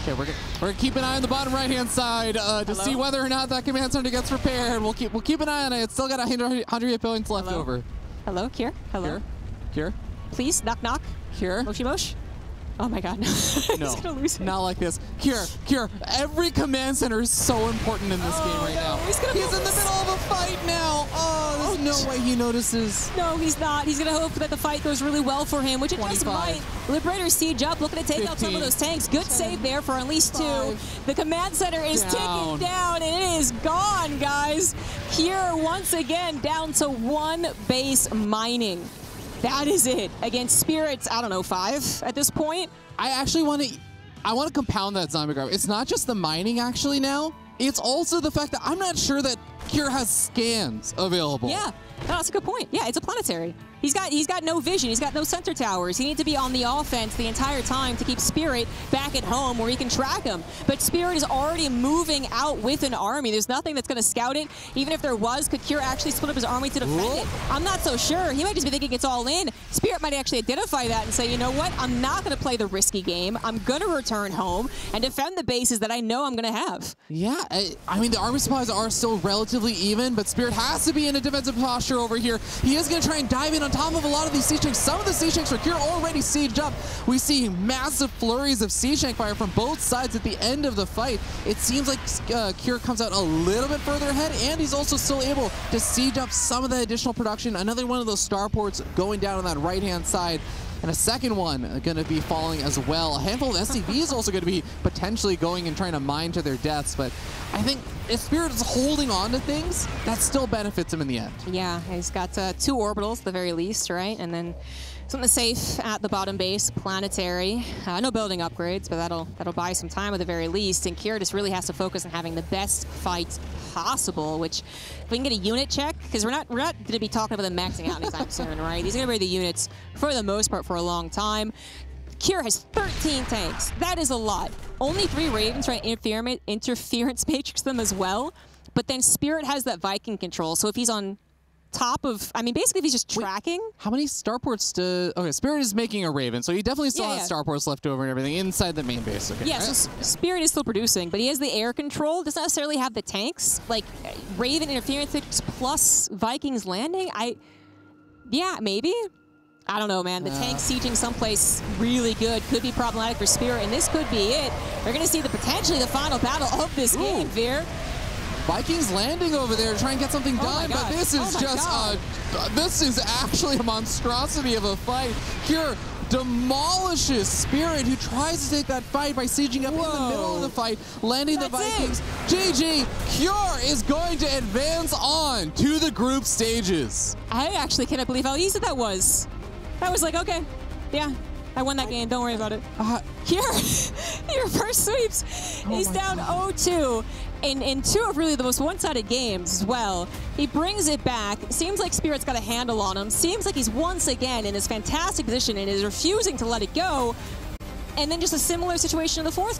Okay, we're gonna keep an eye on the bottom right-hand side to see whether or not that command center gets repaired. We'll keep an eye on it. It's still got 100 points left over. Hello, Cure. Hello. Cure. Please, knock, knock. Cure. Moshi Mosh. Oh my God, no. No, gonna lose him. Not like this. Cure. Every command center is so important in this game right now. He's in the middle of a fight now. Oh, there's no way he notices. No, he's not. He's gonna hope that the fight goes really well for him, which it just might. Liberator siege up, looking to take out some of those tanks. Good save there for at least 2. The command center is ticking down, and it is gone, guys. Cure once again down to 1 base mining. That is it. Against Spirits, I don't know, 5 at this point. I actually want to compound that zombie grab. It's not just the mining actually now. It's also the fact that I'm not sure that Cure has scans available. Yeah. Oh, that's a good point. Yeah, it's a planetary. He's got no vision. He's got no center towers. He needs to be on the offense the entire time to keep Spirit back at home where he can track him. But Spirit is already moving out with an army. There's nothing that's going to scout it. Even if there was, could Cure actually split up his army to defend it? I'm not so sure. He might just be thinking it's all in. Spirit might actually identify that and say, you know what? I'm not going to play the risky game. I'm going to return home and defend the bases that I know I'm going to have. Yeah, I mean, the army supplies are still relatively even, but Spirit has to be in a defensive posture over here. He is going to try and dive in on top of a lot of these siege tanks. Some of the siege tanks are Cure already sieged up. We see massive flurries of siege tank fire from both sides at the end of the fight. It seems like Cure comes out a little bit further ahead, and he's also still able to siege up some of the additional production. Another one of those starports going down on that right-hand side. And a second one going to be falling as well. A handful of SCVs is also going to be potentially going and trying to mine to their deaths. But I think if Spirit is holding on to things, that still benefits him in the end. Yeah, he's got 2 orbitals at the very least, right? And then something safe at the bottom base, planetary. No building upgrades, but that'll buy some time at the very least. And Cure just really has to focus on having the best fight possible, which if we can get a unit check, because we're not going to be talking about them maxing out anytime soon, right? These are going to be the units for the most part for a long time. Cure has 13 tanks. That is a lot. Only 3 Ravens trying to interference matrix them as well. But then Spirit has that Viking control. So if he's on top of, I mean, basically if he's just tracking. How many starports do, okay, Spirit is making a Raven, so he definitely still has starports left over and everything inside the main base. Okay. Yeah, so Spirit is still producing, but he has the air control, doesn't necessarily have the tanks. Like, Raven interference plus Vikings landing, yeah, maybe. I don't know, man. The tank sieging someplace really good could be problematic for Spirit, and this could be it. We're going to see potentially the final battle of this game, Veer. Vikings landing over there to try and get something done, but this is this is actually a monstrosity of a fight. Cure demolishes Spirit, who tries to take that fight by sieging up in the middle of the fight, landing the Vikings. GG, Cure is going to advance on to the group stages. I actually cannot believe how easy that was. That was like, okay, yeah. I won that game. Don't worry about it. Here, he reverse sweeps. He's down 0-2 in 2 of really the most one-sided games as well. He brings it back. Seems like Spirit's got a handle on him. Seems like he's once again in this fantastic position and is refusing to let it go. And then just a similar situation in the 4th game.